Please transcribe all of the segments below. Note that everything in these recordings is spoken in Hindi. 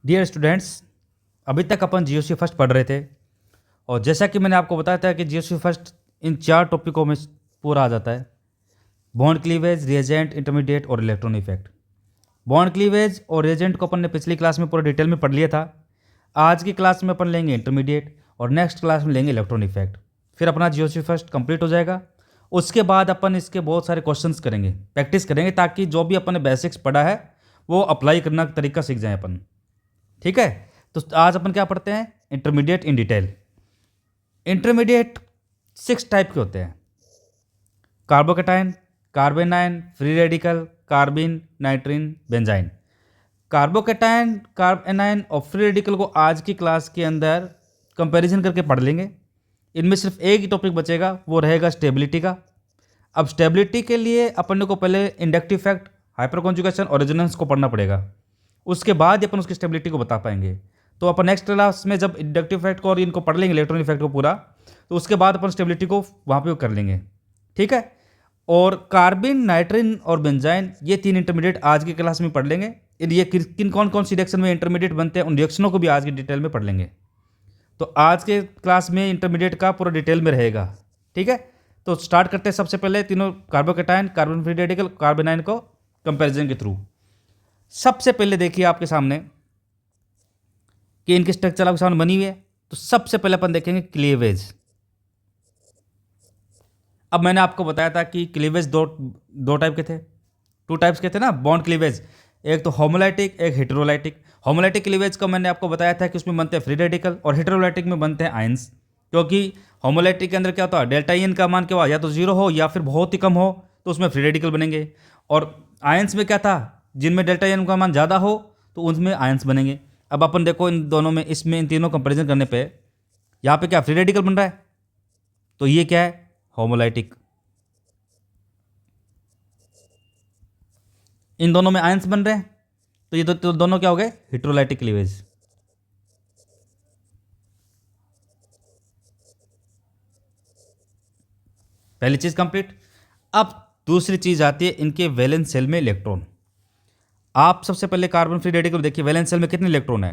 डियर स्टूडेंट्स, अभी तक अपन जीओसी फर्स्ट पढ़ रहे थे और जैसा कि मैंने आपको बताया था कि जीओसी फर्स्ट इन 4 टॉपिकों में पूरा आ जाता है। बॉन्ड क्लीवेज, रिएजेंट, इंटरमीडिएट और इलेक्ट्रॉन इफेक्ट। बॉन्ड क्लीवेज और रिएजेंट को अपन ने पिछली क्लास में पूरा डिटेल में पढ़ लिया था। आज की क्लास में अपन लेंगे इंटरमीडिएट और नेक्स्ट क्लास में लेंगे इलेक्ट्रॉन इफेक्ट। फिर अपना जीओसी फर्स्ट कंप्लीट हो जाएगा। उसके बाद अपन इसके बहुत सारे क्वेश्चंस करेंगे, प्रैक्टिस करेंगे, ताकि जो भी अपन ने बेसिक्स पढ़ा है वो अप्लाई करना का तरीका सीख जाए अपन। ठीक है, तो आज अपन क्या पढ़ते हैं? Intermediate in detail. Intermediate 6 type के होते हैं: carbocation, कार्बेनाइन, free radical, कार्बिन, नाइट्रिन, benzene. Carbocation, कार्बेनाइन और फ्री रेडिकल को आज की क्लास के अंदर कंपैरिजन करके पढ़ लेंगे। इनमें सिर्फ एक ही टॉपिक बचेगा, वो रहेगा स्टेबिलिटी का। अब स्टेबिलिटी के लिए अपन को पहले इंडक्टिव इफेक्ट, हाइपर कॉन्जुगेशन और रेजोनेंस को पढ़ना पड़ेगा। उसके बाद अपन उसकी स्टेबिलिटी को बता पाएंगे। तो अपन नेक्स्ट क्लास में जब इंडक्टिव इफेक्ट को और इनको पढ़ लेंगे, इलेक्ट्रॉन इफेक्ट को पूरा, तो उसके बाद अपन स्टेबिलिटी को वहाँ पे कर लेंगे। ठीक है, और कार्बिन, नाइट्रिन और बेंजाइन, ये 3 इंटरमीडिएट आज की क्लास में पढ़ लेंगे। ये किन कौन कौन सी रिएक्शन में इंटरमीडिएट बनते हैं, उन रिएक्शनों को भी आज की डिटेल में पढ़ लेंगे। तो आज के क्लास में इंटरमीडिएट का पूरा डिटेल में रहेगा। ठीक है, तो स्टार्ट करते हैं सबसे पहले तीनों कार्बोकेटाइन, कार्बन फ्री रेडिकल, कार्बेनाइन को कंपैरिजन के थ्रू। सबसे पहले देखिए आपके सामने कि इनकी स्ट्रक्चर आपके सामने बनी हुई है। तो सबसे पहले अपन देखेंगे क्लीवेज। अब मैंने आपको बताया था कि क्लीवेज दो टाइप के थे, 2 टाइप्स के थे ना बॉन्ड क्लीवेज। एक तो होमोलाइटिक, एक हेटेरोलाइटिक। होमोलाइटिक क्लीवेज का मैंने आपको बताया था कि उसमें बनते हैं फ्री रेडिकल और हेटेरोलाइटिक में बनते हैं आयंस। क्योंकि होमोलाइटिक के अंदर क्या होता है, डेल्टा इन का मान क्या या तो 0 हो या फिर बहुत ही कम हो, तो उसमें फ्री रेडिकल बनेंगे। और आयंस में क्या था, जिनमें डेल्टा इन का मान ज़्यादा हो तो उनमें आयंस बनेंगे। अब अपन देखो इन दोनों में, इसमें इन तीनों कंपेरिजन करने पे यहाँ पे क्या फ्री रेडिकल बन रहा है, तो ये क्या है, होमोलाइटिक। इन दोनों में आयंस बन रहे हैं, तो ये तो दोनों क्या हो गए, हेटेरोलाइटिक क्लीवेज। पहली चीज कंप्लीट। अब दूसरी चीज आती है इनके वैलेंस शेल में इलेक्ट्रॉन। आप सबसे पहले कार्बन फ्री रेडिकल देखिए, वैलेंस शेल में कितने इलेक्ट्रॉन है,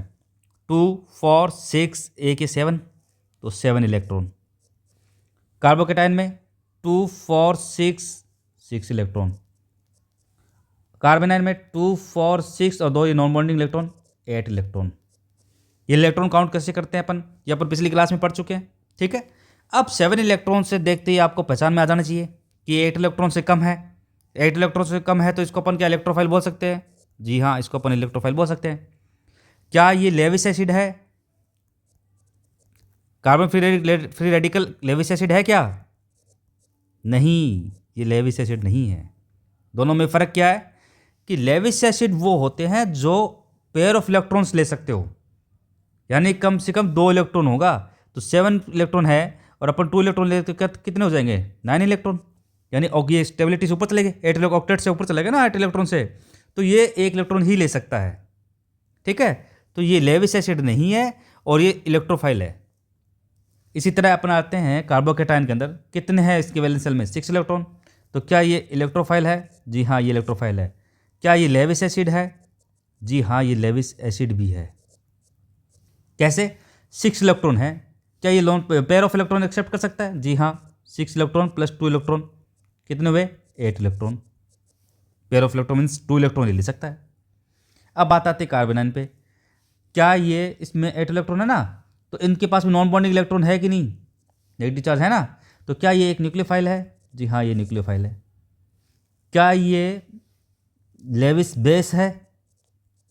2, 4, 6, एक है 7, तो 7 इलेक्ट्रॉन। कार्बोकेटाइन में 2, 4, 6 इलेक्ट्रॉन। कार्बेनाइन में 2, 4, 6 और 2 ये नॉन बॉन्डिंग इलेक्ट्रॉन, 8 इलेक्ट्रॉन। ये इलेक्ट्रॉन काउंट कैसे करते हैं अपन, ये अपन पिछली क्लास में पढ़ चुके हैं। ठीक है, अब 7 इलेक्ट्रॉन से देखते ही आपको पहचान में आ जाना चाहिए कि 8 इलेक्ट्रॉन से कम है। 8 इलेक्ट्रॉन से कम है तो इसको अपन क्या इलेक्ट्रोफाइल बोल सकते हैं? जी हाँ, इसको अपन इलेक्ट्रोफाइल बोल सकते हैं। क्या ये लेविस एसिड है? Carbon free radical Lewis acid है क्या? नहीं, ये लेविस एसिड नहीं है। दोनों में फ़र्क क्या है कि लेविस एसिड वो होते हैं जो पेयर ऑफ इलेक्ट्रॉन्स ले सकते हो, यानी कम से कम 2 इलेक्ट्रॉन होगा। तो 7 इलेक्ट्रॉन है और अपन 2 इलेक्ट्रॉन ले तो कितने हो जाएंगे, 9 इलेक्ट्रॉन। यानी ये स्टेबिलिटी से ऊपर चले गए, 8 ऑक्टेट से ऊपर चले गए ना 8 इलेक्ट्रॉन से, तो ये 1 इलेक्ट्रॉन ही ले सकता है। ठीक है, तो ये लेविस एसिड नहीं है और ये इलेक्ट्रोफाइल है। इसी तरह अपन आते हैं कार्बोकेटाइन के अंदर, कितने हैं इसके वैलेंस शेल में, 6 इलेक्ट्रॉन। तो क्या ये इलेक्ट्रोफाइल है? जी हाँ, ये इलेक्ट्रोफाइल है। क्या ये लेविस एसिड है? जी हाँ, ये लेविस एसिड भी है। कैसे? 6 इलेक्ट्रॉन है। क्या ये lone pair of electron accept कर सकता है? जी हाँ, 6 इलेक्ट्रॉन प्लस 2 इलेक्ट्रॉन कितने हुए, 8 electron. Pair of electron means 2 electron ले सकता है। अब बात आती है कार्बेनाइन पे। क्या ये इसमें 8 इलेक्ट्रॉन है ना, तो इनके पास में नॉन बॉन्डिंग इलेक्ट्रॉन है कि नहीं, नेगेटिव चार्ज है ना, तो क्या ये एक न्यूक्लियोफाइल है? जी हाँ, ये न्यूक्लियोफाइल है। क्या ये लेविस बेस है?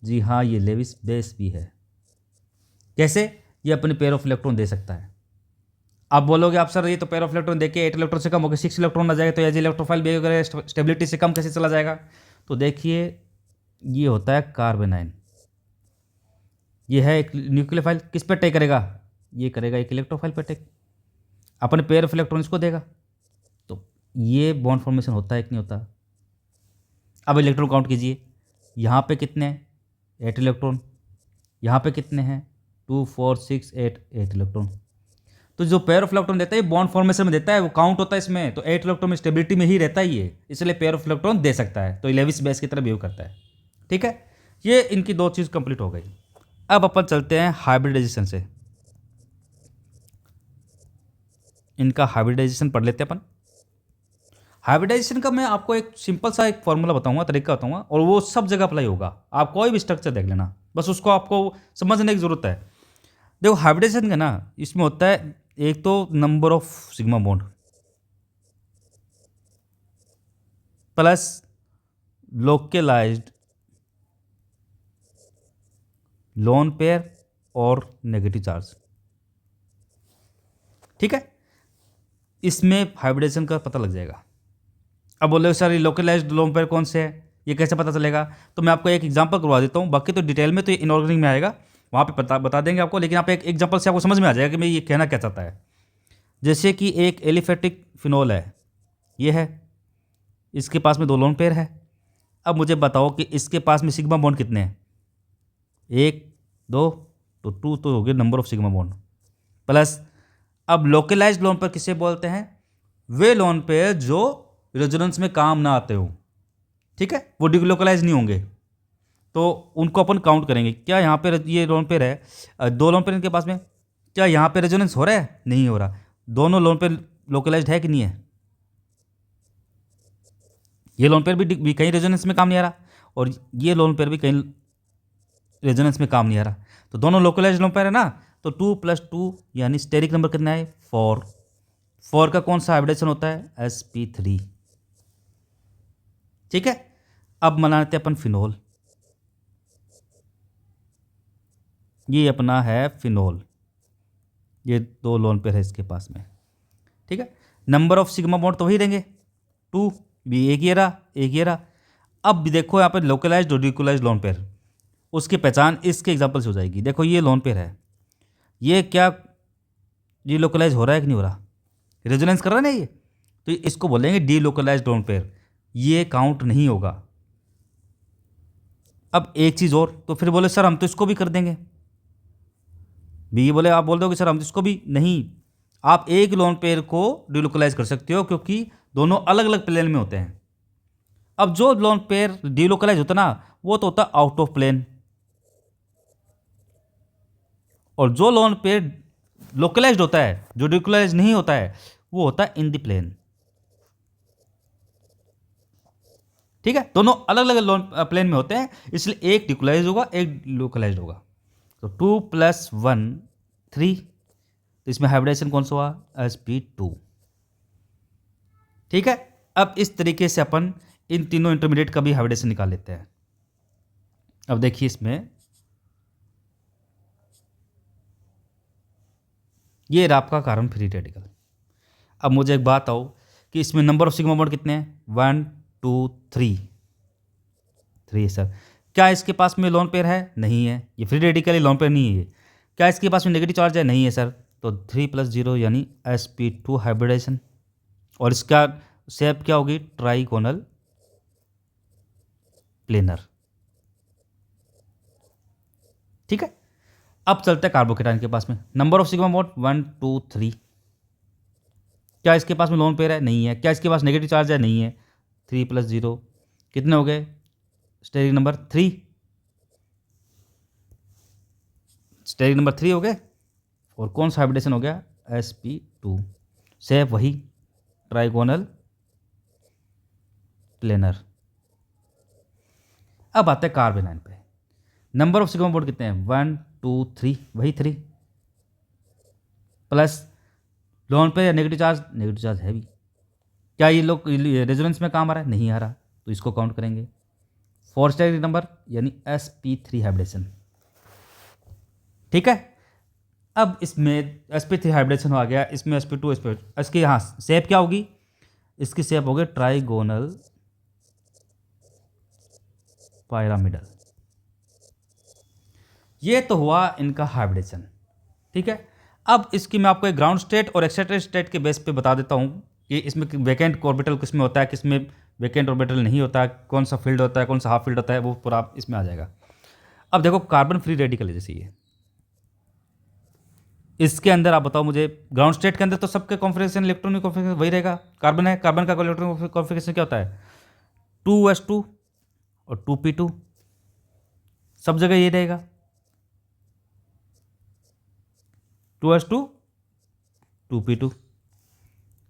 जी हाँ, ये लेविस बेस भी है। कैसे? ये अपने पेयर ऑफ इलेक्ट्रॉन दे सकता है। आप बोलोगे आप सर ये तो पेयर ऑफ इलेक्ट्रॉन देके 8 इलेक्ट्रॉन से कम हो गया, 6 इलेक्ट्रॉन आ जाएगा, तो एज इलेक्ट्रोफाइल बिहेव करेगा, स्टेबिलिटी से कम कैसे चला जाएगा? तो देखिए ये होता है कार्बेनाइन, ये है एक न्यूक्लियोफाइल। किस पे अटैक करेगा? ये करेगा एक इलेक्ट्रोफाइल पे अटैक, अपने पेयर ऑफ इलेक्ट्रॉन इसको देगा। तो ये बॉन्ड फॉर्मेशन होता है कि नहीं होता? अब इलेक्ट्रॉन काउंट कीजिए, यहाँ पे कितने हैं, 8 इलेक्ट्रॉन। यहाँ पे कितने हैं, 2, 4, 6, 8 इलेक्ट्रॉन। तो जो पेयर ऑफ इलेक्ट्रॉन देता है बॉन्ड फॉर्मेशन में देता है, वो काउंट होता है इसमें, तो 8 इलेक्ट्रॉन में स्टेबिलिटी में ही रहता है ये, इसलिए पेयर ऑफ इलेक्ट्रॉन दे सकता है, तो लेविस बेस की तरह बिहेव करता है। ठीक है, ये इनकी 2 चीज़ कंप्लीट हो गई। अब अपन चलते हैं हाइब्रिडाइजेशन से, इनका हाइब्रिडाइजेशन पढ़ लेते हैं अपन। हाइब्रिडाइजेशन का मैं आपको एक सिंपल सा एक फॉर्मूला बताऊंगा, तरीका बताऊंगा, और वो सब जगह अप्लाई होगा। आप कोई भी स्ट्रक्चर देख लेना, बस उसको आपको समझने की ज़रूरत है। देखो हाइब्रिडाइजेशन का ना, इसमें होता है एक तो number of sigma bond plus localised lone pair और नेगेटिव चार्ज। ठीक है, इसमें हाइब्रिडाइजेशन का पता लग जाएगा। अब बोले सर ये लोकलाइज्ड लोन पेयर कौन से है, ये कैसे पता चलेगा? तो मैं आपको एक एग्जांपल करवा देता हूँ, बाकी तो डिटेल में तो इनऑर्गेनिक में आएगा, वहाँ पे बता देंगे आपको, लेकिन आप एक एग्जांपल से आपको समझ में आ जाएगा कि मैं ये कहना क्या चाहता है। जैसे कि एक एलिफेटिक फिनोल है, ये है, इसके पास में 2 लोन पेयर है। अब मुझे बताओ कि इसके पास में सिग्मा बॉन्ड कितने हैं? 1 2, तो 2 तो हो गए number of sigma bond plus. अब लोकलाइज्ड लोन पेयर किसे बोलते हैं? वे लोन पेयर जो रेजोनेंस में काम ना आते हो, ठीक है, वो डिलोकलाइज नहीं होंगे, तो उनको अपन काउंट करेंगे। क्या यहाँ पे ये लोन पेयर है, 2 लोन पेयर इनके पास में, क्या यहाँ पे रेजोनेंस हो रहा है? नहीं हो रहा। दोनों लोन पेयर लोकलाइज्ड है कि नहीं है? ये लोन पेयर भी कहीं रेजोनेंस में काम नहीं आ रहा, और ये लोन पेयर भी कहीं रेजोनेंस में काम नहीं आ रहा, तो दोनों लोकलाइज्ड लोन पेयर है ना। तो 2 + 2 यानी स्टेरिक नंबर कितना है? 4। 4 का कौन सा हाइब्रिडेशन होता है? sp3। ठीक है, अब बनाते हैं अपन फिनोल। ये अपना है फिनोल, ये 2 लोन पेयर है इसके पास में। ठीक है, नंबर ऑफ सिग्मा बॉन्ड तो वही देंगे, 2 भी, एक ये रहा, एक ये रहा। अब भी देखो यहाँ पे लोकलाइज्ड और डिलोकलाइज्ड लोन पेयर, उसकी पहचान इसके एग्जांपल से हो जाएगी। देखो ये लोन पेयर है, ये क्या डिलोकलाइज हो रहा है कि नहीं हो रहा? रेजोनेंस कर रहा है ना ये, तो इसको बोलेंगे डिलोकलाइज्ड लोन पेयर, ये काउंट नहीं होगा। अब एक चीज़ और, तो फिर बोले सर हम तो इसको भी कर देंगे, भी ये बोले, आप बोल दोगे सर हम तो इसको भी नहीं। आप एक लोन पेयर को डिलोकलाइज कर सकते हो क्योंकि दोनों अलग अलग प्लेन में होते हैं। अब जो लोन पेयर डिलोकलाइज होता है ना, वो तो होता है आउट ऑफ प्लेन, और जो लोन पेयर लोकलाइज्ड होता है, जो डिलोकलाइज नहीं होता है, वो होता है इन द प्लेन। ठीक है, दोनों अलग अलग लोन प्लेन में होते हैं, इसलिए एक डिलोकलाइज होगा, एक लोकलाइज्ड होगा। तो 2 + 1 3, तो इसमें हाइब्रिडेशन कौन सा हुआ? sp2। ठीक है, अब इस तरीके से अपन इन तीनों इंटरमीडिएट का भी हाइब्रिडेशन निकाल लेते हैं। अब देखिए इसमें ये रहा आपका कार्बन फ्री रेडिकल। अब मुझे एक बात आओ कि इसमें नंबर ऑफ सिग्मा बॉन्ड कितने हैं? 1 2 3 3 सर। क्या इसके पास में लोन पेयर है? नहीं है, ये फ्री रेडिकल लोन पेयर नहीं है। क्या इसके पास में नेगेटिव चार्ज है? नहीं है सर। तो 3 + 0 यानी sp2 हाइब्रिडाइजेशन, और इसका शेप क्या होगी? Trigonal planar. ठीक है, अब चलते हैं कार्बोकेटाइन के पास में। Number of sigma bond 1 2 3। क्या इसके पास में लोन पेयर है? नहीं है। क्या इसके पास नेगेटिव चार्ज है? नहीं है। 3 + 0 कितने हो गए? स्टेरिक नंबर 3, स्टेरिक नंबर 3 हो गए। और कौन सा हाइब्रिडेशन हो गया? sp2। शेप वही, ट्राइगोनल प्लेनर। अब आते हैं कार्बेनाइन पे। नंबर ऑफ सिग्मा बॉन्ड कितने हैं? 1 2 3, वही 3 प्लस लोन पे या नेगेटिव चार्ज? नेगेटिव चार्ज है भी। क्या ये लोग रेजोनेंस में काम आ रहा है? नहीं आ रहा, तो इसको काउंट करेंगे। 4 स्टेरिक नंबर यानी sp3 हाइब्रिडेशन। ठीक है, अब इसमें sp3 हाइब्रिडेशन आ गया, इसमें sp2 इसकी यहाँ शेप क्या होगी? इसकी शेप होगी ट्राइगोनल पिरामिडल। ये तो हुआ इनका हाइब्रिडेशन। ठीक है, अब इसकी मैं आपको एक ग्राउंड स्टेट और एक्साइटेड स्टेट के बेस पे बता देता हूँ कि इसमें वैकेंट ऑर्बिटल किस में होता है, किस में वैकेंट ऑर्बिटल नहीं होता है, कौन सा फील्ड होता है, कौन सा हाफ फील्ड होता है, वो पूरा इसमें आ जाएगा। अब देखो कार्बन फ्री रेडिकल है जैसे ये, इसके अंदर आप बताओ मुझे, ग्राउंड स्टेट के अंदर तो सबके कॉन्फिगरेशन इलेक्ट्रॉनिक कॉन्फिगरेशन वही रहेगा। कार्बन है, कार्बन का इलेक्ट्रॉनिक कॉन्फिगरेशन क्या होता है? 2s2 और 2p2, सब जगह ये रहेगा। 2s2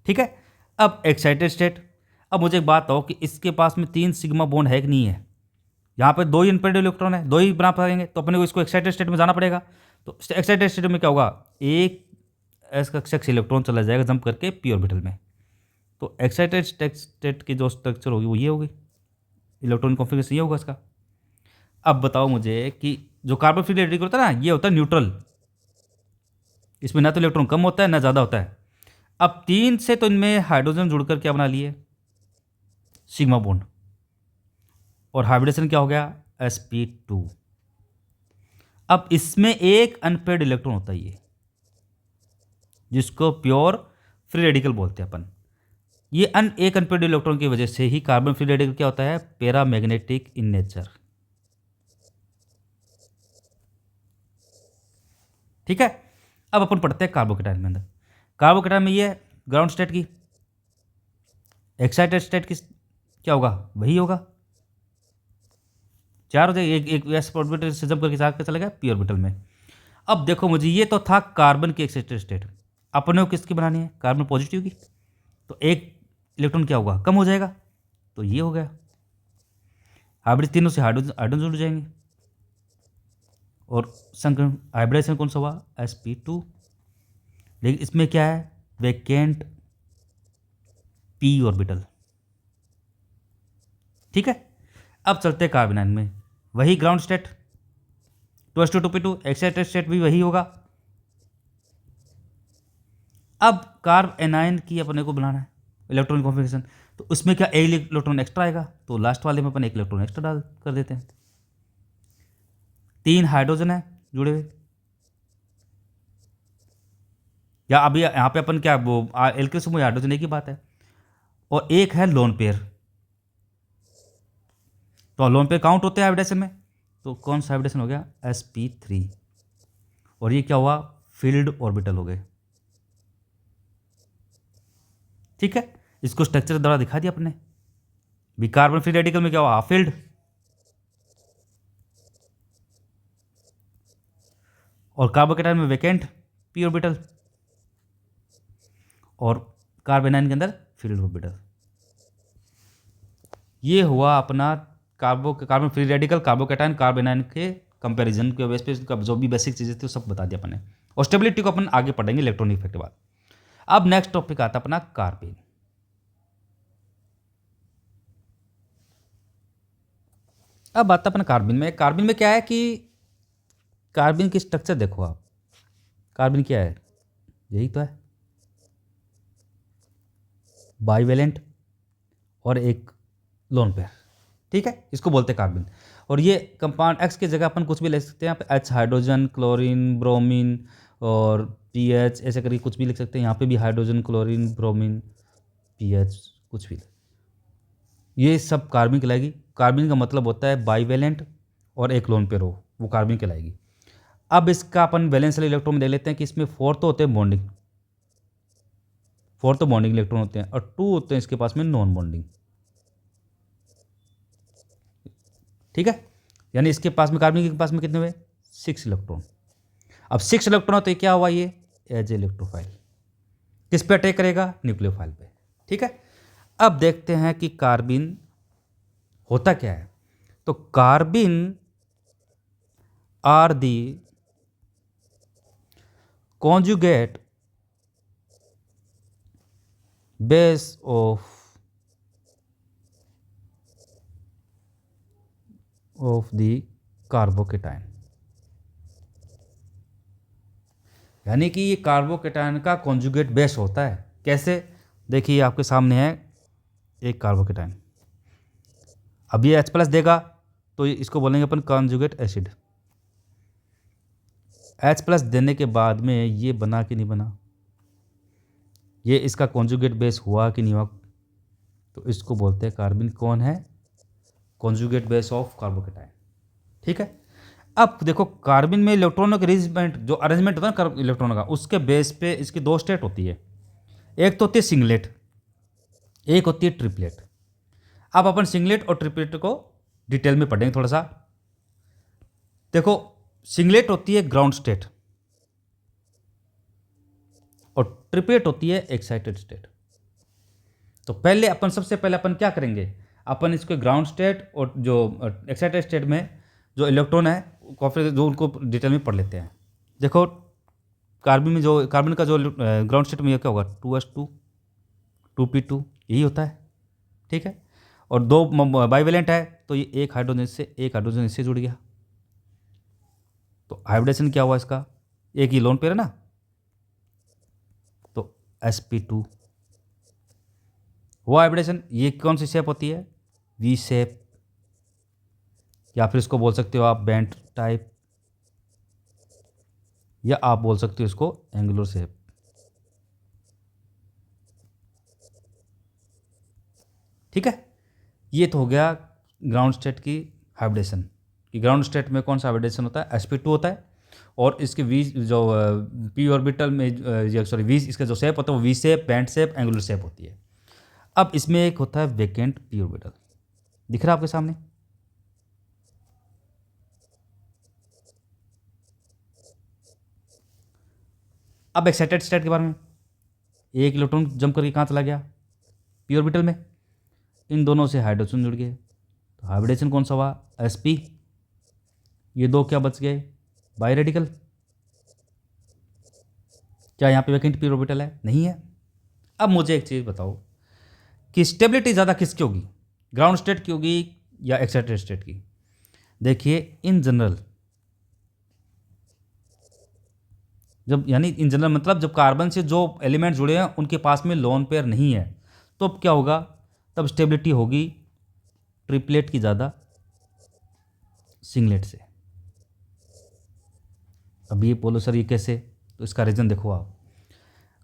ठीक है। अब एक्साइटेड स्टेट, अब मुझे एक बात बताओ कि इसके पास में 3 सिग्मा बॉन्ड है कि नहीं है? यहाँ पे 2 ही अनपेयर्ड इलेक्ट्रॉन है, 2 ही बना पाएंगे, तो अपने को इसको एक्साइटेड स्टेट में जाना पड़ेगा। तो एक्साइटेड स्टेट में क्या होगा, एक एस कक्षक से इलेक्ट्रॉन चला जाएगा जंप करके पी ऑर्बिटल में। तो एक्साइटेड स्टेट की जो स्ट्रक्चर होगी वो ये होगी, इलेक्ट्रॉन कॉन्फिगरेशन ये होगा इसका। अब बताओ मुझे कि जो कार्बन फ्री रेडिकल होता है ना, ये होता है न्यूट्रल, इसमें ना तो इलेक्ट्रॉन कम होता है ना ज़्यादा होता है। अब 3 से तो इनमें हाइड्रोजन जुड़कर क्या बना लिए, सिग्मा बॉन्ड, और हाइब्रिडेशन क्या हो गया, sp2। अब इसमें एक अनपेयर्ड इलेक्ट्रॉन होता है ये, जिसको प्योर फ्री रेडिकल बोलते हैं अपन। ये एक अनपेयर्ड इलेक्ट्रॉन की वजह से ही कार्बन फ्री रेडिकल क्या होता है, पैरामैग्नेटिक इन नेचर। ठीक है। अब अपन पढ़ते हैं कार्बोकेटाइन में। अंदर कार्बोकेटाइन में ये ग्राउंड स्टेट की, एक्साइटेड स्टेट की क्या होगा, वही होगा, 4 हो जाएगी, एक एस ऑर्बिटल से जंप करके साथ चला गया पी ऑर्बिटल में। अब देखो मुझे, ये तो था कार्बन की एक्साइटेड स्टेट, अपने को किसकी बनानी है, कार्बन पॉजिटिव की। तो एक इलेक्ट्रॉन क्या होगा, कम हो जाएगा, तो ये हो गया। हाइब्रिड तीनों से हाइड्रोजन जुड़ जाएंगे, और संकरण हाइब्रिडेशन कौन सा हुआ, sp2। लेकिन इसमें क्या है, वेकेंट पी ऑर्बिटल। ठीक है। अब चलते हैं कार्बोनाइन में, वही ground state 2s2 excited state भी वही होगा। अब कार्ब एनाइन की अपने को बनाना है इलेक्ट्रॉनिक कॉन्फ़िगरेशन, तो उसमें क्या एक इलेक्ट्रॉन एक्स्ट्रा आएगा, तो लास्ट वाले में अपन एक इलेक्ट्रॉन एक्स्ट्रा डाल कर देते हैं। 3 हाइड्रोजन है जुड़े हुए, या अभी यहाँ पे अपन क्या वो एल्किल समूह हाइड्रोजन एक ही बात है, और एक है लोन पेयर। तो लोन पेयर काउंट होते हैं हाइब्रिडेशन में, तो कौन सा हाइब्रिडेशन हो गया, sp3, और ये क्या हुआ, फील्ड ऑर्बिटल हो गए। ठीक है। इसको स्ट्रक्चर द्वारा दिखा दिया अपने भी। कार्बन फ्री रेडिकल में क्या हुआ, हाफ फील्ड, और कार्बोकेटाइन में वेकेंट पी ऑर्बिटल, और कार्बोनाइन के अंदर फील्ड ऑर्बिटल। ये हुआ अपना कार्बन फ्री रेडिकल, कार्बोकेटाइन, कार्बोनाइन के कंपैरिजन के बेस पे जो भी बेसिक चीज़ें थी वो सब बता दिया अपने, और स्टेबिलिटी को अपन आगे पढ़ेंगे इलेक्ट्रॉनिक इफेक्ट के बाद। अब नेक्स्ट टॉपिक आता अपना कार्बन। अब आता अपना कार्बन में। कार्बन में क्या है कि कार्बन की स्ट्रक्चर देखो आप, कार्बन क्या है, यही तो है, बाइवेलेंट और एक लोन पेयर। ठीक है, इसको बोलते हैं कार्बन। और ये कंपाउंड एक्स की जगह अपन कुछ भी ले सकते हैं, यहाँ पे एच हाइड्रोजन, क्लोरीन, ब्रोमीन और पीएच ऐसे करके कुछ भी लिख सकते हैं। यहाँ पे भी हाइड्रोजन, क्लोरीन, ब्रोमीन, पीएच कुछ भी, ये सब कार्बन कहलाएगी। कार्बन का मतलब होता है बाइवेलेंट और एक लोन पेयर हो, वो कार्बन कहलाएगी। अब इसका अपन वैलेंस वाले इलेक्ट्रॉन में देख लेते हैं कि इसमें 4 तो होते हैं बॉन्डिंग, 4 तो बॉन्डिंग इलेक्ट्रॉन होते हैं, और 2 होते हैं इसके पास में नॉन बॉन्डिंग। ठीक है, यानी इसके पास में कार्बन के पास में कितने हुए, 6 इलेक्ट्रॉन। अब 6 इलेक्ट्रॉन होते क्या हुआ, ये एज इलेक्ट्रोफाइल किस पे अटैक करेगा, न्यूक्लियोफाइल पे। ठीक है। अब देखते हैं कि कार्बन होता क्या है। तो carbon are the conjugate base of the carbocation, यानी कि ये कार्बोकेटाइन का कॉन्जुगेट बेस होता है। कैसे, देखिए आपके सामने है एक कार्बोकेटाइन, अब ये H+ देगा तो इसको बोलेंगे अपन कॉन्जुगेट एसिड। H+ देने के बाद में ये बना कि नहीं बना, ये इसका कॉन्जुगेट बेस हुआ कि नहीं हुआ, तो इसको बोलते हैं कार्बन कौन है, कॉन्जुगेट बेस ऑफ कार्बोकेटाइन। ठीक है। अब देखो कार्बन में इलेक्ट्रॉनों के अरेंजमेंट, जो अरेंजमेंट होता है ना इलेक्ट्रॉनों का, उसके बेस पे इसकी 2 स्टेट होती है, एक तो होती है सिंगलेट, एक होती है ट्रिपलेट। अब अपन सिंगलेट और ट्रिपलेट को डिटेल में पढ़ेंगे थोड़ा सा। देखो सिंगलेट होती है ग्राउंड स्टेट, और ट्रिपलेट होती है एक्साइटेड स्टेट। तो पहले अपन सबसे पहले अपन क्या करेंगे, अपन इसको ग्राउंड स्टेट और जो एक्साइटेड स्टेट में जो इलेक्ट्रॉन है काफ़ी जो उनको डिटेल में पढ़ लेते हैं। देखो कार्बन में जो कार्बन का जो ग्राउंड स्टेट में ये क्या होगा 2s2 2p2 यही होता है, ठीक है। और दो बाइवेलेंट है तो ये एक हाइड्रोजन इससे जुड़ गया, तो हाइब्रिडेशन क्या हुआ इसका, एक ही लोन पेयर है ना, तो sp2 वो हाइब्रिडेशन। ये कौन सी शेप होती है, वी शेप, या फिर इसको बोल सकते हो आप बैंड टाइप, या आप बोल सकते हो इसको एंगुलर शेप। ठीक है, ये तो हो गया ग्राउंड स्टेट की हाइब्रिडेशन कि ग्राउंड स्टेट में कौन सा हाइब्रिडेशन होता है, sp2 होता है। और इसके वी जो पी ऑर्बिटल में सॉरी वी इसका जो शेप होता है वो V shape, band shape, angular shape होती है। अब इसमें एक होता है वेकेंट पी ऑर्बिटल, दिख रहा है आपके सामने। अब एक्साइटेड स्टेट के बारे में, एक इलेक्ट्रॉन जंप करके कहाँ चला गया, पी ऑर्बिटल में, इन दोनों से हाइड्रोजन जुड़ गए, तो हाइब्रिडेशन कौन सा हुआ, sp। ये दो क्या बच गए, बाई रेडिकल। क्या यहाँ पे वैकेंट पी ऑर्बिटल है, नहीं है। अब मुझे एक चीज़ बताओ कि स्टेबिलिटी ज़्यादा किसकी होगी, ग्राउंड स्टेट की होगी या एक्साइटेड स्टेट की। देखिए इन जनरल, जब यानी इन जनरल मतलब जब कार्बन से जो एलिमेंट जुड़े हैं उनके पास में लोन पेयर नहीं है, तो अब क्या होगा, तब स्टेबिलिटी होगी ट्रिपलेट की ज़्यादा सिंगलेट से। अब ये बोलो सर ये कैसे, तो इसका रीज़न देखो आप।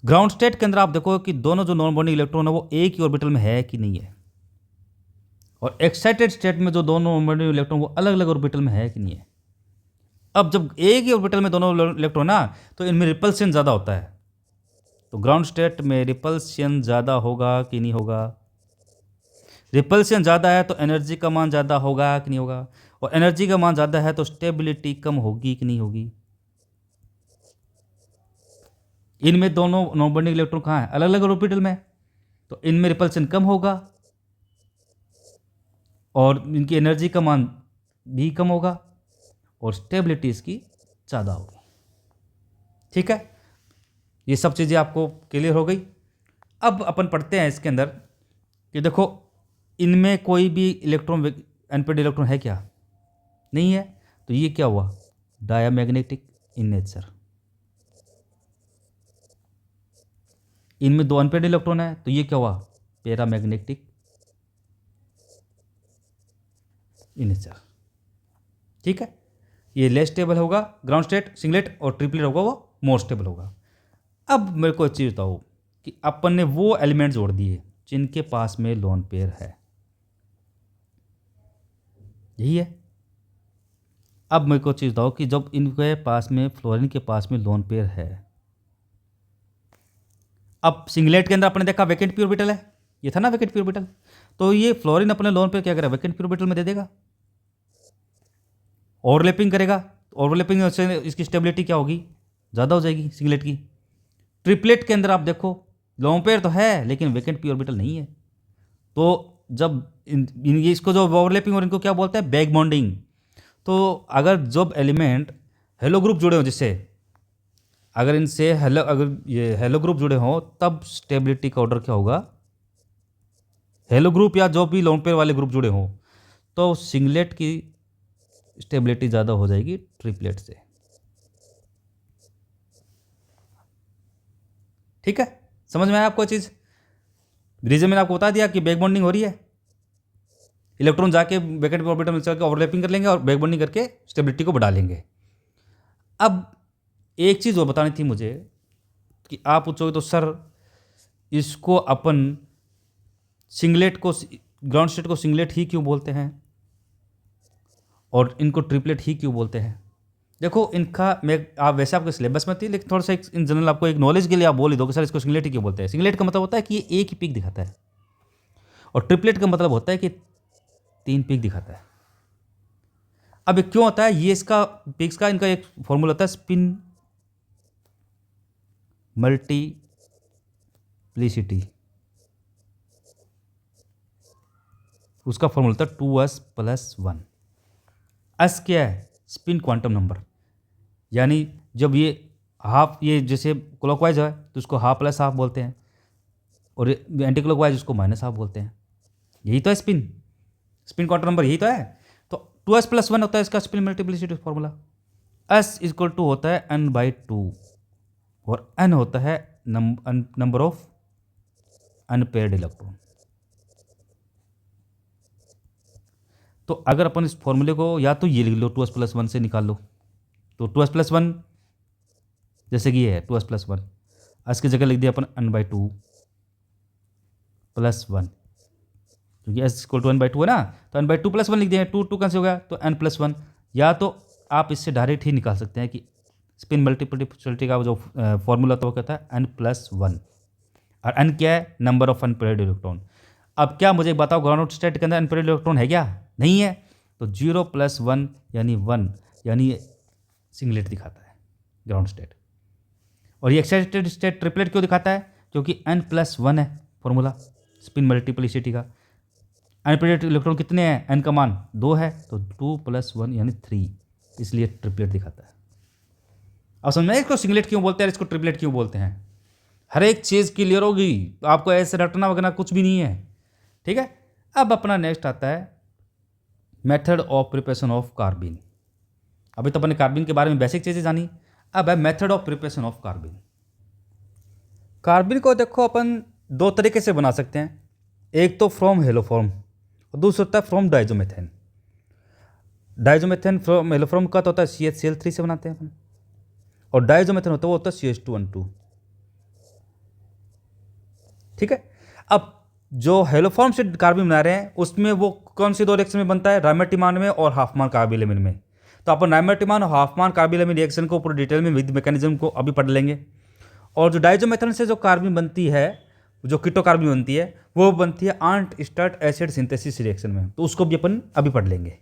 ग्राउंड स्टेट के अंदर आप देखो कि दोनों जो नॉन बॉन्डिंग इलेक्ट्रॉन है वो एक ही ऑर्बिटल में है कि नहीं है, और एक्साइटेड स्टेट में जो दोनों नॉन बॉन्डिंग इलेक्ट्रॉन वो अलग अलग ऑर्बिटल में है कि नहीं है। अब जब एक ही ऑर्बिटल में दोनों इलेक्ट्रॉन ना, तो इनमें रिपल्शन ज़्यादा होता है, तो ग्राउंड स्टेट में रिपल्शन ज़्यादा होगा कि नहीं होगा। रिपल्शन ज़्यादा है तो एनर्जी का मान ज़्यादा होगा कि नहीं होगा, और एनर्जी का मान ज़्यादा है तो स्टेबिलिटी कम होगी कि नहीं होगी। इनमें दोनों नॉन बॉन्डिंग इलेक्ट्रॉन कहाँ है, अलग अलग ऑर्बिटल में, तो इनमें रिपल्शन कम होगा और इनकी एनर्जी का मान भी कम होगा और स्टेबिलिटी इसकी ज़्यादा होगी। ठीक है, ये सब चीज़ें आपको क्लियर हो गई। अब अपन पढ़ते हैं इसके अंदर कि देखो इनमें कोई भी इलेक्ट्रॉन अनपेड इलेक्ट्रॉन है क्या, नहीं है, तो ये क्या हुआ, डायामैग्नेटिक इन नेचर। इनमें दो अनपेड इलेक्ट्रॉन है तो ये क्या हुआ, पैरामैग्नेटिक इन नेचर। ठीक है, ये लेस स्टेबल होगा ग्राउंड स्टेट सिंगलेट, और ट्रिपलेट होगा वो मोर स्टेबल होगा। अब मेरे को एक चीज़ बताओ कि अपन ने वो एलिमेंट जोड़ दिए जिनके पास में लोन पेयर है, यही है। अब मेरे को चीज़ बताओ कि जब इनके पास में फ्लोरीन के पास में लोन पेयर है, अब सिंगलेट के अंदर अपने देखा वैकेंट पी ऑर्बिटल है, ये था ना वैकेंट पी ऑर्बिटल, तो ये फ्लोरीन अपने लोन पेयर क्या करेगा, वैकेंट पी ऑर्बिटल में दे देगा, ओवरलैपिंग करेगा, ओवरलैपिंग से इसकी स्टेबिलिटी क्या होगी, ज़्यादा हो जाएगी सिंगलेट की। ट्रिपलेट के अंदर आप देखो लोन पेयर तो है लेकिन वैकेंट पी ऑर्बिटल नहीं है, तो जब ये इसको जो ओवरलैपिंग और इनको क्या बोलते हैं, बैक बॉन्डिंग। तो अगर जब एलिमेंट हेलो ग्रुप जुड़े हो, जिससे अगर इनसे हेलो, अगर ये हेलो ग्रुप जुड़े हों तब स्टेबिलिटी का ऑर्डर क्या होगा, हेलो ग्रुप या जो भी लोन पेयर वाले ग्रुप जुड़े हों, तो सिंगलेट की स्टेबिलिटी ज़्यादा हो जाएगी ट्रिपलेट से। ठीक है, समझ में आया आपको चीज़। रीजन मैंने आपको बता दिया कि बैक बॉन्डिंग हो रही है, इलेक्ट्रॉन जाके वैकेंट ऑर्बिटल में चल के ओवरलैपिंग कर लेंगे और बैक बॉन्डिंग करके स्टेबिलिटी को बढ़ा लेंगे। अब एक चीज़ और बतानी थी मुझे कि आप पूछोगे तो सर इसको अपन सिंगलेट को, ग्राउंड स्टेट को सिंगलेट ही क्यों बोलते हैं और इनको ट्रिपलेट ही क्यों बोलते हैं। देखो इनका मैं आप वैसे आपके सिलेबस में थी, लेकिन थोड़ा सा इन जनरल आपको एक नॉलेज के लिए आप बोल ही दो कि सर इसको सिंगलेट ही क्यों बोलते हैं। सिंगलेट का मतलब होता है कि ये एक ही पीक दिखाता है, और ट्रिपलेट का मतलब होता है कि 3 पीक दिखाता है। अब ये क्यों होता है, ये इसका पिक्स का इनका एक फॉर्मूला होता है स्पिन मल्टीप्लिसिटी, उसका फॉर्मूला था 2s+1। एस क्या है? स्पिन क्वांटम नंबर, यानी जब ये हाफ, ये जैसे क्लॉकवाइज है तो उसको हाफ प्लस हाफ बोलते हैं, और एंटी क्लॉकवाइज उसको माइनस हाफ बोलते हैं। यही तो है स्पिन, स्पिन क्वांटम नंबर यही तो है। तो 2s+1 होता है इसका spin multiplicity formula. s equal to होता है n/2 और n होता है नंबर ऑफ अनपेयर्ड इलेक्ट्रॉन। तो अगर अपन इस फॉर्मूले को या तो ये लिख लो 2s+1 से निकाल लो, तो 2s+1 जैसे कि ये है 2s+1, s की जगह लिख दिया अपन n/2 + 1, क्योंकि s इक्वल टू n/2 है ना, तो n/2 + 1 लिख दिया, 2 2 कैंसिल हो गया तो n+1। या तो आप इससे डायरेक्ट ही निकाल सकते हैं कि स्पिन मल्टीप्लिसिटी का जो फॉर्मूला था वो कहता है n+1, और n क्या है? Number of unpaired electron. अब क्या मुझे बताओ, ग्राउंड स्टेट के अंदर अनपेयर्ड इलेक्ट्रॉन है क्या? नहीं है। तो 0 + 1 यानी 1, यानी सिंगलेट दिखाता है ग्राउंड स्टेट। और ये एक्साइटेड स्टेट ट्रिपलेट क्यों दिखाता है? क्योंकि n+1 है फॉर्मूला स्पिन मल्टीप्लिसिटी का। अनपेयर्ड इलेक्ट्रॉन कितने हैं? n का मान 2 है, तो 2 + 1 यानी 3, इसलिए ट्रिपलेट दिखाता है। अब समझ में इसको सिंगलेट क्यों बोलते हैं, इसको ट्रिपलेट क्यों बोलते हैं? हर एक चीज़ क्लियर होगी, आपको ऐसे रटना वगैरह कुछ भी नहीं है, ठीक है। अब अपना नेक्स्ट आता है मेथड ऑफ प्रिपरेशन ऑफ कार्बिन। अभी तो अपने कार्बिन के बारे में बेसिक चीज़ें जानी, अब है मेथड ऑफ प्रिपरेशन ऑफ कार्बिन। कार्बिन को देखो अपन दो तरीके से बना सकते हैं, एक तो फ्रॉम हेलोफॉर्म और दूसरा होता है फ्रॉम डाइजोमेथेन। डाइजोमेथेन फ्रॉम हेलोफॉर्म का तो होता है CH3 से बनाते हैं अपन, और डाइजोमेथेन होता है वो होता है CH2N2, ठीक है। अब जो हेलोफॉर्म से कार्बिन बना रहे हैं उसमें वो कौन सी दो रिएक्शन में बनता है? रायमर्टिमान में और हाफमान कार्बिलेमिन में। तो अपन रायमर्टिमान और हाफमान कार्बिलेमिन रिएक्शन को पूरी डिटेल में विद मैकेनिज्म को अभी पढ़ लेंगे। और जो डाइजोमेथेन से जो कार्बिन बनती है, जो कीटो कार्बिन बनती है, वो बनती है Arndt start acid synthesis reaction में, तो उसको भी अपन अभी पढ़ लेंगे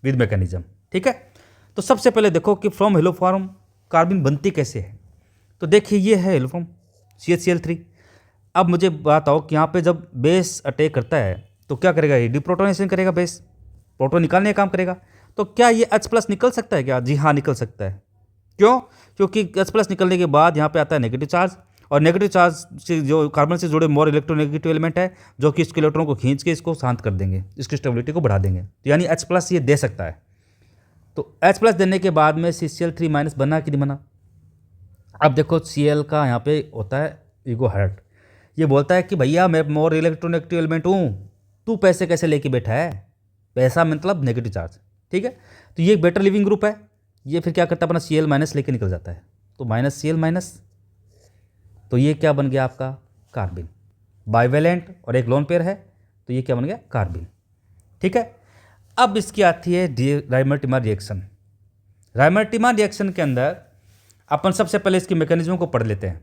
विद मैकेनिज्म, ठीक है। तो सबसे पहले देखो कि फ्रॉम हेलोफॉर्म कार्बिन बनती कैसे है। तो देखिए ये है हेलोफॉर्म CHCl3। अब मुझे बात आओ कि यहाँ पे जब बेस अटैक करता है तो क्या करेगा? ये डिप्रोटोनेशन करेगा, बेस प्रोटोन निकालने का काम करेगा। तो क्या ये H+ निकल सकता है क्या? जी हाँ, निकल सकता है। क्यों? क्योंकि H+ निकलने के बाद यहाँ पे आता है नेगेटिव चार्ज, और नेगेटिव चार्ज से जो कार्बन से जुड़े मोर इलेक्ट्रोनेगेटिव एलिमेंट है जो कि इसके इलेक्ट्रॉन को खींच के इसको शांत कर देंगे, इसकी स्टेबिलिटी को बढ़ा देंगे, तो यानी H+ ये दे सकता है। तो H+ देने के बाद में CCl3- बना कि नहीं बना? अब देखो Cl का यहाँ पे होता है ईगो हर्ट, ये बोलता है कि भैया मैं मोर इलेक्ट्रोनेगेटिव एलिमेंट हूँ, तू पैसे कैसे लेके बैठा है? पैसा मतलब नेगेटिव चार्ज, ठीक है। तो ये बेटर लिविंग ग्रुप है, ये फिर क्या करता है अपना Cl- लेके निकल जाता है, तो -Cl-, तो ये क्या बन गया आपका? कार्बिन। बाइवेलेंट और एक लोन पेयर है, तो ये क्या बन गया? कार्बिन, ठीक है। अब इसकी आती है रायमर्टिमान रिएक्शन। रायमर्टिमान रिएक्शन के अंदर अपन सबसे पहले इसकी मैकेनिज्म को पढ़ लेते हैं।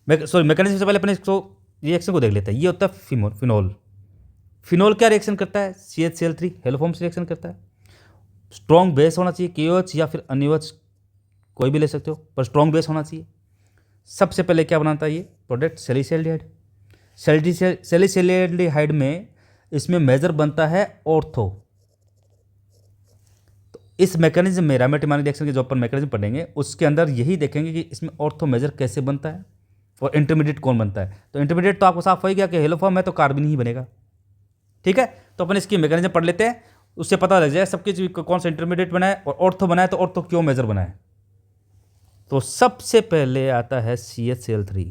मैकेनिज्म से पहले अपन इसको रिएक्शन को देख लेते हैं। ये होता है फिनोल। फिनोल क्या रिएक्शन करता है? CHCl3 हेलोफॉर्म से रिएक्शन करता है। स्ट्रॉन्ग बेस होना चाहिए, KOH या फिर NaOH कोई भी ले सकते हो, पर स्ट्रॉन्ग बेस होना चाहिए। सबसे पहले क्या बनाता है ये प्रोडक्ट? सैलिसिल्डिहाइड। सैलिसिल्डिहाइड में इसमें मेजर बनता है ऑर्थो। तो इस मैकेनिज्म में रायमर्टिमान रिएक्शन के जो अपन मैकेनिज्म पढ़ेंगे उसके अंदर यही देखेंगे कि इसमें ऑर्थो मेजर कैसे बनता है और इंटरमीडिएट कौन बनता है। तो इंटरमीडिएट तो आपको साफ हो ही गया कि हेलोफॉर्म है तो कार्बन ही बनेगा, ठीक है। तो अपन इसकी मैकेनिज्म पढ़ लेते हैं, उससे पता लग जाए सबके चीज कौन सा इंटरमीडिएट बना है और ऑर्थो बना है, तो ऑर्थो क्यों मेजर बना है। तो सबसे पहले आता है CHCl3।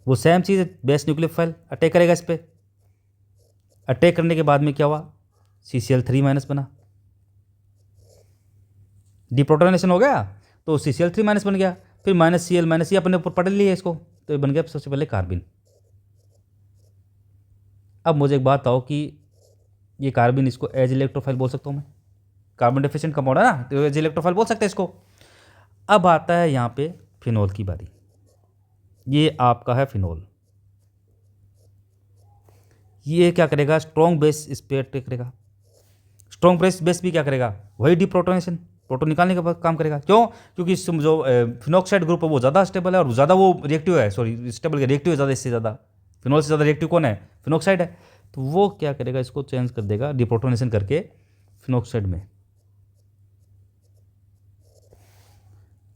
वो सेम चीज़ बेस न्यूक्लियोफाइल अटैक करेगा इस पर। अटैक करने के बाद में क्या हुआ? CCl3- बना, डिप्रोटोनेशन हो गया तो CCl3- बन गया, फिर -Cl- ये अपने ऊपर पढ़ लिया इसको, तो ये बन गया सबसे पहले कार्बिन। अब मुझे एक बात आओ कि ये कार्बिन, इसको एज इलेक्ट्रोफाइल बोल सकता हूँ मैं, कार्बन डेफिशिएंट कंपाउंड है ना, तो एज इलेक्ट्रोफाइल बोल सकते हैं इसको। अब आता है यहाँ पे फिनोल की बारी। ये आपका है फिनोल। ये क्या करेगा? स्ट्रॉन्ग बेस इस पर अटैक करेगा। स्ट्रॉन्ग बेस भी क्या करेगा? वही डिप्रोटोनेशन, प्रोटॉन निकालने का काम करेगा। क्यों? क्योंकि जो फिनॉक्साइड ग्रुप है वो ज़्यादा स्टेबल है और ज़्यादा वो रिएक्टिव है, सॉरी स्टेबल के रिएक्टिव है ज़्यादा, इससे ज़्यादा फिनॉल से ज़्यादा रिएक्टिव कौन है? फिनॉक्साइड है। तो वो क्या करेगा, इसको चेंज कर देगा डिप्रोटोनेशन करके फिनॉक्साइड में।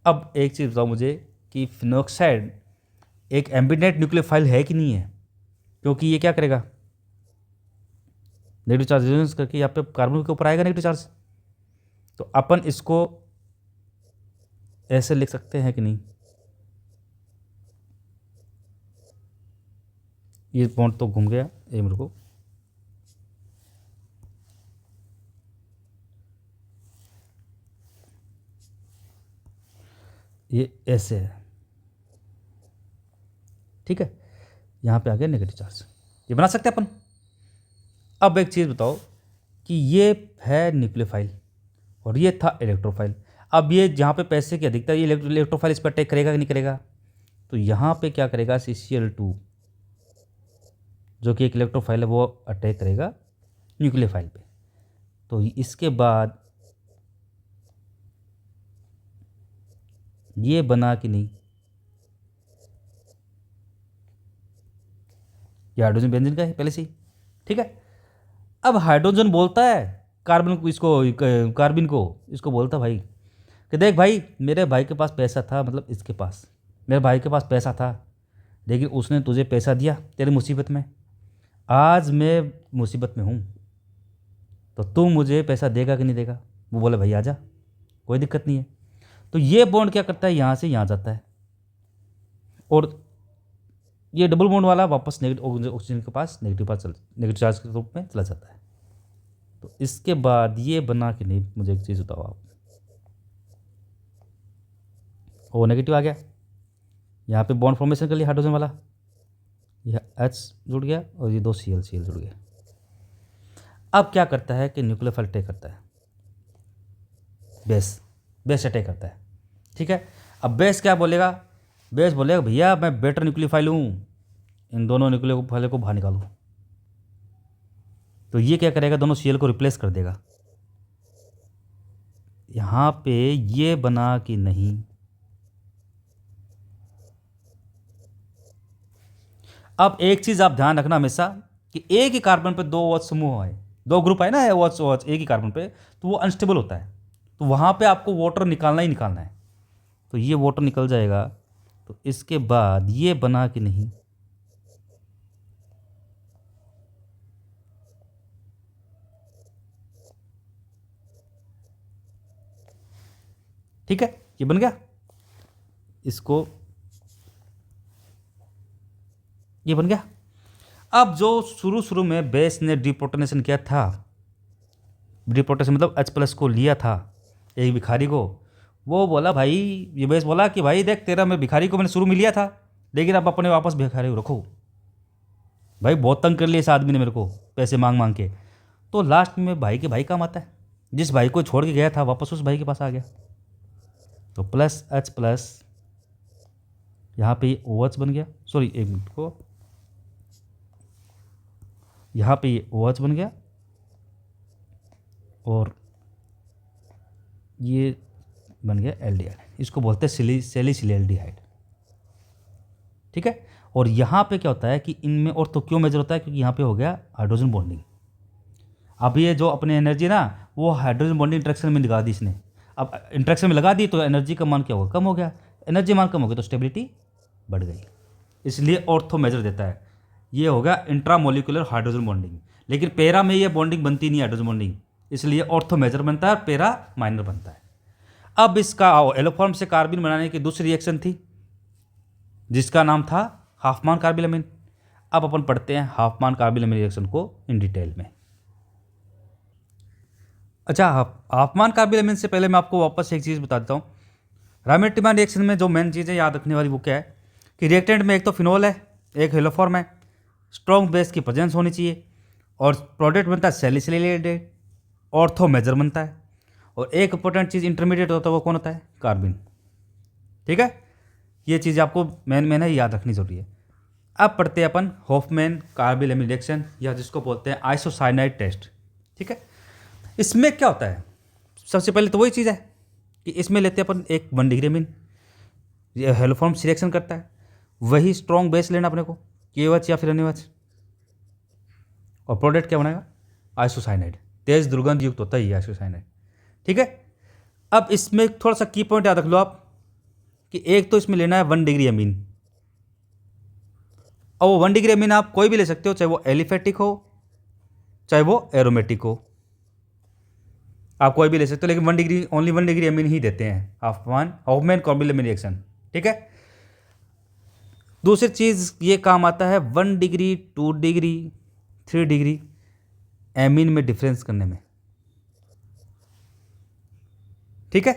अब एक चीज़ बताओ मुझे कि फिनॉक्साइड एक एम्बिडेंट न्यूक्लियोफाइल है कि नहीं है? क्योंकि ये क्या करेगा, नेगेटिव चार्ज रेजोनेंस करके यहाँ पे कार्बन के ऊपर आएगा नेगेटिव चार्ज। तो अपन इसको ऐसे लिख सकते हैं कि नहीं, ये बॉन्ड तो घूम गया, ये मेरे को ये ऐसे है, ठीक है, यहाँ पे आ गया नेगेटिव चार्ज, ये बना सकते हैं अपन। अब एक चीज़ बताओ कि ये है न्यूक्लियोफाइल और ये था इलेक्ट्रोफाइल। अब ये जहाँ पे पैसे की अधिकता, ये इलेक्ट्रोफाइल इस पर अटैक करेगा कि नहीं करेगा? तो यहाँ पे क्या करेगा, CCl2 जो कि एक इलेक्ट्रोफाइल है वो अटैक करेगा न्यूक्लियोफाइल पे। तो इसके बाद ये बना कि नहीं, ये हाइड्रोजन बेंजीन का है पहले से ही, ठीक है। अब हाइड्रोजन बोलता है कार्बन को, इसको कार्बिन को, इसको बोलता भाई कि देख भाई, मेरे भाई के पास पैसा था, मतलब इसके पास, मेरे भाई के पास पैसा था, लेकिन उसने तुझे पैसा दिया तेरी मुसीबत में, आज मैं मुसीबत में हूँ, तो तू मुझे पैसा देगा कि नहीं देगा? वो बोले भाई आजा, कोई दिक्कत नहीं है। तो ये बॉन्ड क्या करता है, यहाँ से यहाँ जाता है और ये डबल बॉन्ड वाला वापस नेगेटिव ऑक्सीजन के पास नेगेटिव चार्ज के रूप में चला जाता है। तो इसके बाद ये बना कि नहीं, मुझे एक चीज़ बताओ आप, ओ नेगेटिव आ गया, यहाँ पे बॉन्ड फॉर्मेशन कर लिया हाइड्रोजन वाला, यह H जुड़ गया और ये 2 Cl जुड़ गया। अब क्या करता है कि न्यूक्लियोफाइल अटैक करता है, बेस अटैक करता है, ठीक है। अब बेस क्या बोलेगा, बेस बोलेगा भैया मैं बेटर न्यूक्लियोफाइल हूँ, इन दोनों न्यूक्लियोफाइल को बाहर निकालो। तो ये क्या करेगा, दोनों Cl को रिप्लेस कर देगा। यहाँ पे ये बना कि नहीं, अब एक चीज़ आप ध्यान रखना हमेशा कि एक ही कार्बन पे 2 OH समूह है, 2 ग्रुप है ना OH एक ही कार्बन पे, तो वो अनस्टेबल होता है, तो वहाँ पे आपको वाटर निकालना ही निकालना है। तो ये वाटर निकल जाएगा, तो इसके बाद ये बना कि नहीं, ठीक है, ये बन गया, इसको ये बन गया। अब जो शुरू में बेस ने डिप्रोटोनेशन किया था, डिप्रोटोनेशन मतलब H+ को लिया था एक भिखारी को, वो बोला भाई, ये बेस बोला कि भाई देख, तेरा मैं भिखारी को मैंने शुरू में लिया था, लेकिन अब अपने वापस भिखारी को रखो, भाई बहुत तंग कर लिया इस आदमी ने मेरे को पैसे मांग मांग के। तो लास्ट में भाई के भाई काम आता है, जिस भाई को छोड़ के गया था वापस उस भाई के पास आ गया। तो +H+, यहाँ पे ये OH बन गया, सॉरी एक मिनट को, यहाँ पे ये OH बन गया और ये बन गया एल्डिहाइड, इसको बोलते हैं सैलिसिलएल्डिहाइड, ठीक है। और यहाँ पे क्या होता है कि इनमें और तो क्यों मेजर होता है, क्योंकि यहाँ पे हो गया हाइड्रोजन बॉन्डिंग। अब ये जो अपनी एनर्जी ना, वो हाइड्रोजन बॉन्डिंग इंटरेक्शन में लगा दी इसने, अब इंटरेक्शन में लगा दी तो एनर्जी का मान क्या होगा, कम हो गया, एनर्जी मान कम हो गया तो स्टेबिलिटी बढ़ गई, इसलिए ऑर्थो मेजर देता है। ये हो गया इंट्रामोलिकुलर हाइड्रोजन बॉन्डिंग, लेकिन पेरा में ये बॉन्डिंग बनती नहीं हाइड्रोजन बॉन्डिंग, इसलिए ऑर्थो मेजर बनता है और पेरा माइनर बनता है। अब इसका एलोफॉर्म से कार्बिन बनाने की दूसरी रिएक्शन थी जिसका नाम था हाफमान कार्बिलमिन। अब अपन पढ़ते हैं हाफमान कार्बिलमिन रिएक्शन को इन डिटेल में। अच्छा, हाफमान कार्बिलमिन से पहले मैं आपको वापस एक चीज़ बता देता हूँ। रायमेटिमान रिएक्शन में जो मेन चीज़ें याद रखने वाली वो क्या है कि रिएक्टेंट में एक तो फिनोल है, एक हेलोफॉर्म है, स्ट्रॉन्ग बेस की प्रेजेंस होनी चाहिए, और प्रोडक्ट बनता है सैलिसिलएल्डिहाइड, ऑर्थो मेजर बनता है, और एक इंपॉर्टेंट चीज़ इंटरमीडिएट होता है वो कौन होता है, कार्बिन, ठीक है। ये चीज़ आपको मेन है याद रखनी जरूरी है। अब पढ़ते हैं अपन हॉफमैन कार्बिलमिन रिएक्शन, या जिसको बोलते हैं आइसोसाइनाइड टेस्ट, ठीक है। इसमें क्या होता है, सबसे पहले तो वही चीज़ है कि इसमें लेते हैं अपन एक 1 डिग्री अमीन, ये हेलोफॉर्म सिलेक्शन करता है, वही स्ट्रॉन्ग बेस लेना अपने को, KOH या फिर NaOH, और प्रोडक्ट क्या बनाएगा, आइसोसाइनाइड। तेज दुर्गंध युक्त होता है ये आइसोसाइनाइड, ठीक है। अब इसमें थोड़ा सा की पॉइंट याद रख लो आप कि एक तो इसमें लेना है 1 डिग्री अमीन, और वो 1 डिग्री अमीन आप कोई भी ले सकते हो, चाहे वो एलिफेटिक हो चाहे वो एरोमेटिक हो, आप कोई भी ले सकते हो, लेकिन 1 डिग्री ओनली 1 डिग्री अमीन ही देते हैं हॉफमैन कॉर्बिल अमीन रिएक्शन, ठीक है। दूसरी चीज़ ये काम आता है 1 डिग्री 2 डिग्री 3 डिग्री एमीन में डिफरेंस करने में, ठीक है।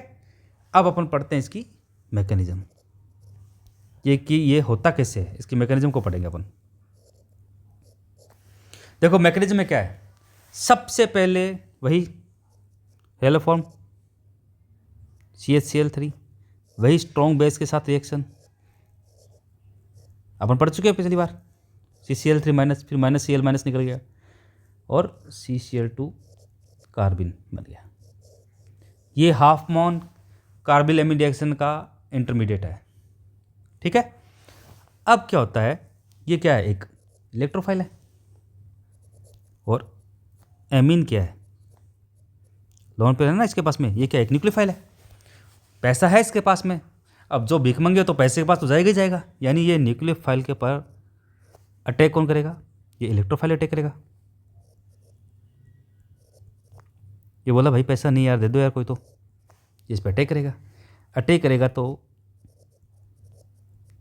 अब अपन पढ़ते हैं इसकी मैकेनिज्म, ये कि ये होता कैसे है, इसकी मैकेनिज्म को पढ़ेंगे अपन। देखो मैकेनिज्म में क्या है, सबसे पहले वही हेलोफॉर्म CHCl3, वही स्ट्रॉन्ग बेस के साथ रिएक्शन अपन पढ़ चुके हैं पिछली बार, CCl3 माइनस, फिर -Cl माइनस निकल गया और CCl2 कार्बिन बन गया। ये हाफमैन कार्बिल एमीन रिएक्शन का इंटरमीडिएट है, ठीक है। अब क्या होता है, ये क्या है, एक इलेक्ट्रोफाइल है, और एमीन क्या है, लोन पे है ना इसके पास में, ये क्या एक न्यूक्लियोफाइल है, पैसा है इसके पास में। अब जो भीख मंगे तो पैसे के पास तो जाएगा ही जाएगा, यानी ये न्यूक्लियोफाइल के पर अटैक कौन करेगा, ये इलेक्ट्रोफाइल अटैक करेगा। ये बोला भाई पैसा नहीं यार, दे दो यार कोई, तो इस पर अटैक करेगा। अटैक करेगा तो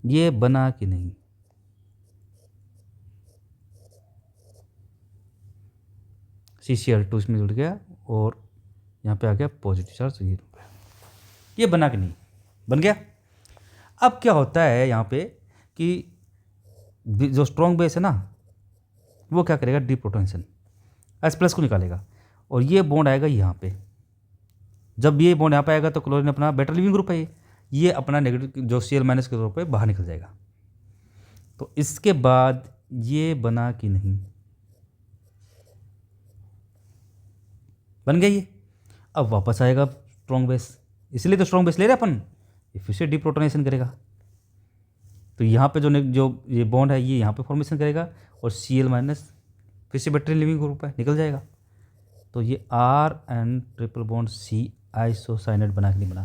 ये बना कि नहीं, CCl2 इसमें जुड़ गया और यहाँ पे आ गया पॉजिटिव चार्ज, ये बना कि नहीं, बन गया। अब क्या होता है यहाँ पे कि जो स्ट्रॉन्ग बेस है ना, वो क्या करेगा, डीप्रोटोनेशन, H+ को निकालेगा, और ये बॉन्ड आएगा यहाँ पे। जब ये बॉन्ड यहाँ पे आएगा तो क्लोरीन अपना बेटर लिविंग ग्रुप है, ये अपना नेगेटिव जो Cl- के ग्रुप पे बाहर निकल जाएगा। तो इसके बाद ये बना कि नहीं, बन गया ये। अब वापस आएगा स्ट्रॉन्ग बेस, इसलिए तो स्ट्रॉन्ग बेस ले रहे अपन, ये फिर से डीप्रोटोनेशन करेगा, तो यहाँ पे जो ये बॉन्ड है ये यहाँ पे फॉर्मेशन करेगा, और Cl- फिर से बेटर लिविंग ग्रुप है, निकल जाएगा। तो ये RN triple bond C isocyanate बना कि नहीं बना।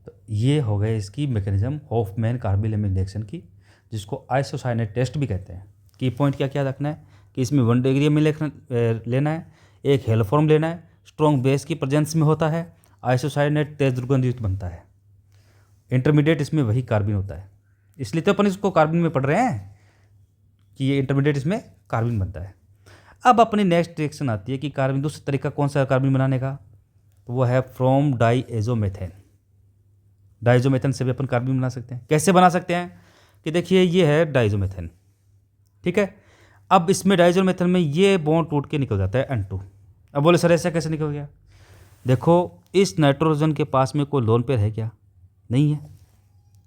तो ये हो गया इसकी mechanism Hofmann carbylamine reaction की, जिसको आइसोसाइनेट टेस्ट भी कहते हैं। की पॉइंट क्या क्या रखना है कि इसमें 1 डिग्री अमीन लेना है, एक हेलोफॉर्म लेना है, स्ट्रॉन्ग बेस की प्रेजेंस में होता है, आइसोसाइनेट तेज दुर्गंधयुक्त बनता है, इंटरमीडिएट इसमें वही कार्बिन होता है, इसलिए तो अपन इसको कार्बिन में पढ़ रहे हैं कि ये इंटरमीडिएट इसमें कार्बिन बनता है। अब अपनी नेक्स्ट रिएक्शन आती है कि कार्बिन, दूसरा तरीका कौन सा कार्बिन बनाने का, तो वो है फ्रॉम डाईएजोमेथेन। डाईएजोमेथेन से भी अपन कार्बिन बना सकते हैं। कैसे बना सकते हैं कि देखिए ये है डाईएजोमेथेन, ठीक है। अब इसमें डाईएजोमेथेन में ये बॉन्ड टूट के निकल जाता है N2। अब बोले सर ऐसा कैसे निकल गया, देखो इस नाइट्रोजन के पास में कोई लोन पेयर है क्या, नहीं है,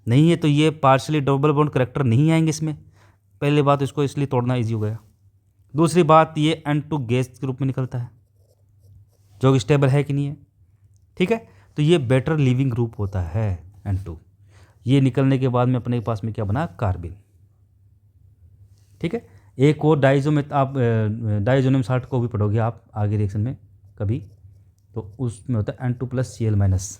नहीं है, तो ये पार्शियली डबल बॉन्ड करेक्टर नहीं आएंगे इसमें, पहली बात इसको इसलिए तोड़ना इजी हो गया। दूसरी बात ये N2 गैस के रूप में निकलता है, जो कि स्टेबल है कि नहीं है, ठीक है। तो ये बेटर लिविंग ग्रुप होता है N2। ये निकलने के बाद में अपने पास में क्या बना, कार्बिन, ठीक है। एक और डाइजोमेथ, आप डाइजोनियम साल्ट को भी पढ़ोगे आप आगे रिएक्शन में कभी, तो उसमें होता है N2+Cl-,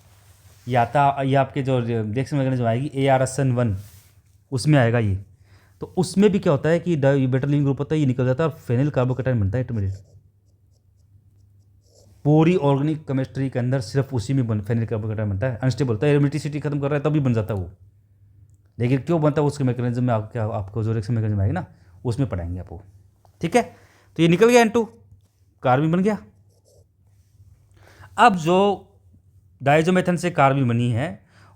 ये आता, ये आपके जो रिएक्शन वगैरह जो आएगी ARSN1 उसमें आएगा ये। तो उसमें भी क्या होता है कि बेटर लिविंग ग्रुप होता है, ये निकल जाता है और फेनिल कार्बोकेटाइन बनता है इंटरमीडिएट। पूरी ऑर्गेनिक केमिस्ट्री के अंदर सिर्फ उसी में फेनिल कार्बोकेटाइन बनता है, अनस्टेबल होता है, एरोमेटिसिटी खत्म कर रहा है तभी बन जाता है वो, लेकिन क्यों बनता है उसके मैकेनिज्म में आपको जो रिएक्शन मैकेनिज्म आएगा ना उसमें पढ़ाएंगे आपको, ठीक है। तो ये निकल गया N2, कार्बिन बन गया। अब जो डाइजोमेथेन से कार्बिन बनी है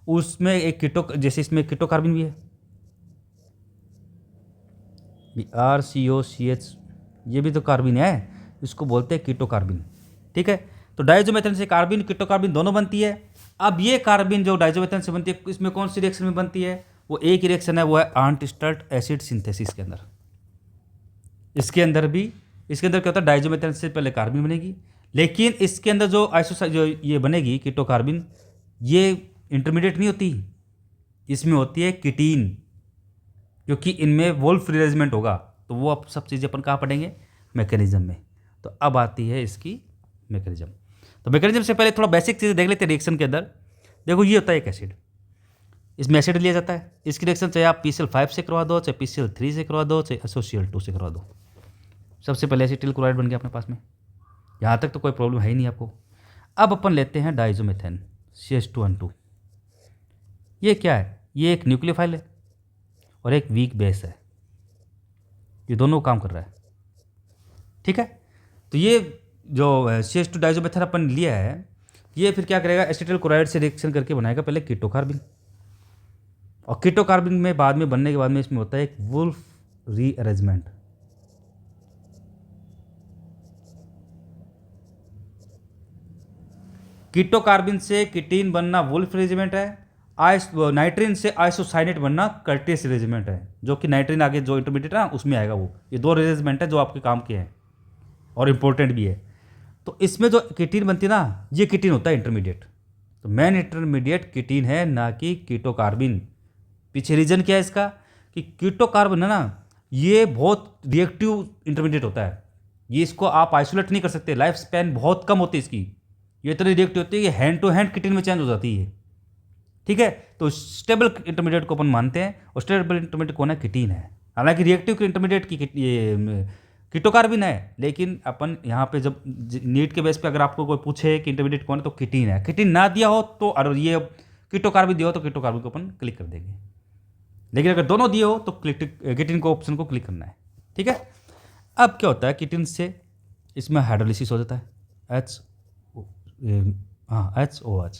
उसमें एक कीटो, जैसे इसमें कीटो कार्बिन भी है, RCOCH, ये भी तो कार्बिन है, इसको बोलते हैं कीटो कार्बिन, ठीक है। तो डाइजोमेथेन से कार्बिन कीटो कार्बिन दोनों बनती है। अब ये कार्बिन जो डाइजोमेथेन से बनती है इसमें कौन सी रिएक्शन में बनती है, वो एक ही रिएक्शन है, वो है आर्नस्ट एसिड सिंथेसिस के अंदर। इसके अंदर क्या होता है, डाइजोमेथेन से पहले कार्बिन बनेगी, लेकिन इसके अंदर जो जो ये बनेगी कीटोकार्बिन, ये इंटरमीडिएट नहीं होती, इसमें होती है कीटीन, क्योंकि इनमें वोल्फ अरेंजमेंट होगा। तो वो अब सब चीज़ें अपन कहाँ पढ़ेंगे, मैकेनिज्म में। तो अब आती है इसकी मैकेनिज्म। तो मैकेनिज्म से पहले थोड़ा बेसिक चीज़ें देख लेते हैं रिएक्शन के अंदर। देखो ये होता है एक एसिड, इसमें एसिड लिया जाता है, इसकी रिएक्शन चाहे आप PCl5 से करवा दो, चाहे PCl3 से करवा दो, चाहे SOCl2 से करवा दो। सबसे पहले एसिटिल क्लोराइड बन गया अपने पास में, यहाँ तक तो कोई प्रॉब्लम है ही नहीं आपको। अब अपन लेते हैं डाइजोमेथेन CH2N2। ये क्या है, ये एक न्यूक्लियोफाइल है और एक वीक बेस है, ये दोनों काम कर रहा है, ठीक है। तो ये जो CH2 डाइजोमेथेन अपन लिया है, ये फिर क्या करेगा, एसिटिल क्लोराइड से रिएक्शन करके बनाएगा पहले कीटोकार्बिन, और कीटोकार्बिन में बाद में बनने के बाद में इसमें होता है एक वुल्फ रीअरेंजमेंट। कीटोकार्बिन से कीटीन बनना वुल्फ रेजिमेंट है, नाइट्रिन से आइसोसाइनेट बनना कर्टिस रेजिमेंट है, जो कि नाइट्रिन आगे जो इंटरमीडिएट है ना उसमें आएगा वो। ये दो रेजिमेंट है जो आपके काम के हैं और इम्पोर्टेंट भी है। तो इसमें जो कीटीन बनती है ना, ये कीटीन होता है इंटरमीडिएट। तो मेन इंटरमीडिएट कीटीन है, ना कि कीटोकार्बिन। पीछे रीजन क्या है इसका, कि कीटोकार्बन है ना, ये बहुत रिएक्टिव इंटरमीडिएट होता है, ये इसको आप आइसोलेट नहीं कर सकते, लाइफ स्पैन बहुत कम होती है इसकी, ये इतनी रिएक्टिव होती है कि हैंड टू हैंड कीटीन में चेंज हो जाती है, ठीक है। तो स्टेबल इंटरमीडिएट को अपन मानते हैं, और स्टेबल इंटरमीडिएट कौन है, कीटीन है। हालांकि रिएक्टिव इंटरमीडिएट की ये कीटोकार्बिन है, लेकिन अपन यहाँ पे जब नीट के बेस पे अगर आपको कोई पूछे कि इंटरमीडिएट कौन है, तो कीटीन है। कीटीन ना दिया हो तो, और ये कीटोकार्बिन दिया हो तो कीटोकार्बिन को अपन क्लिक कर देंगे, लेकिन अगर दोनों दिए हो तो कीटीन को ऑप्शन को क्लिक करना है, ठीक है। अब क्या होता है, कीटीन से इसमें हाइड्रोलिसिस हो जाता है, HOH,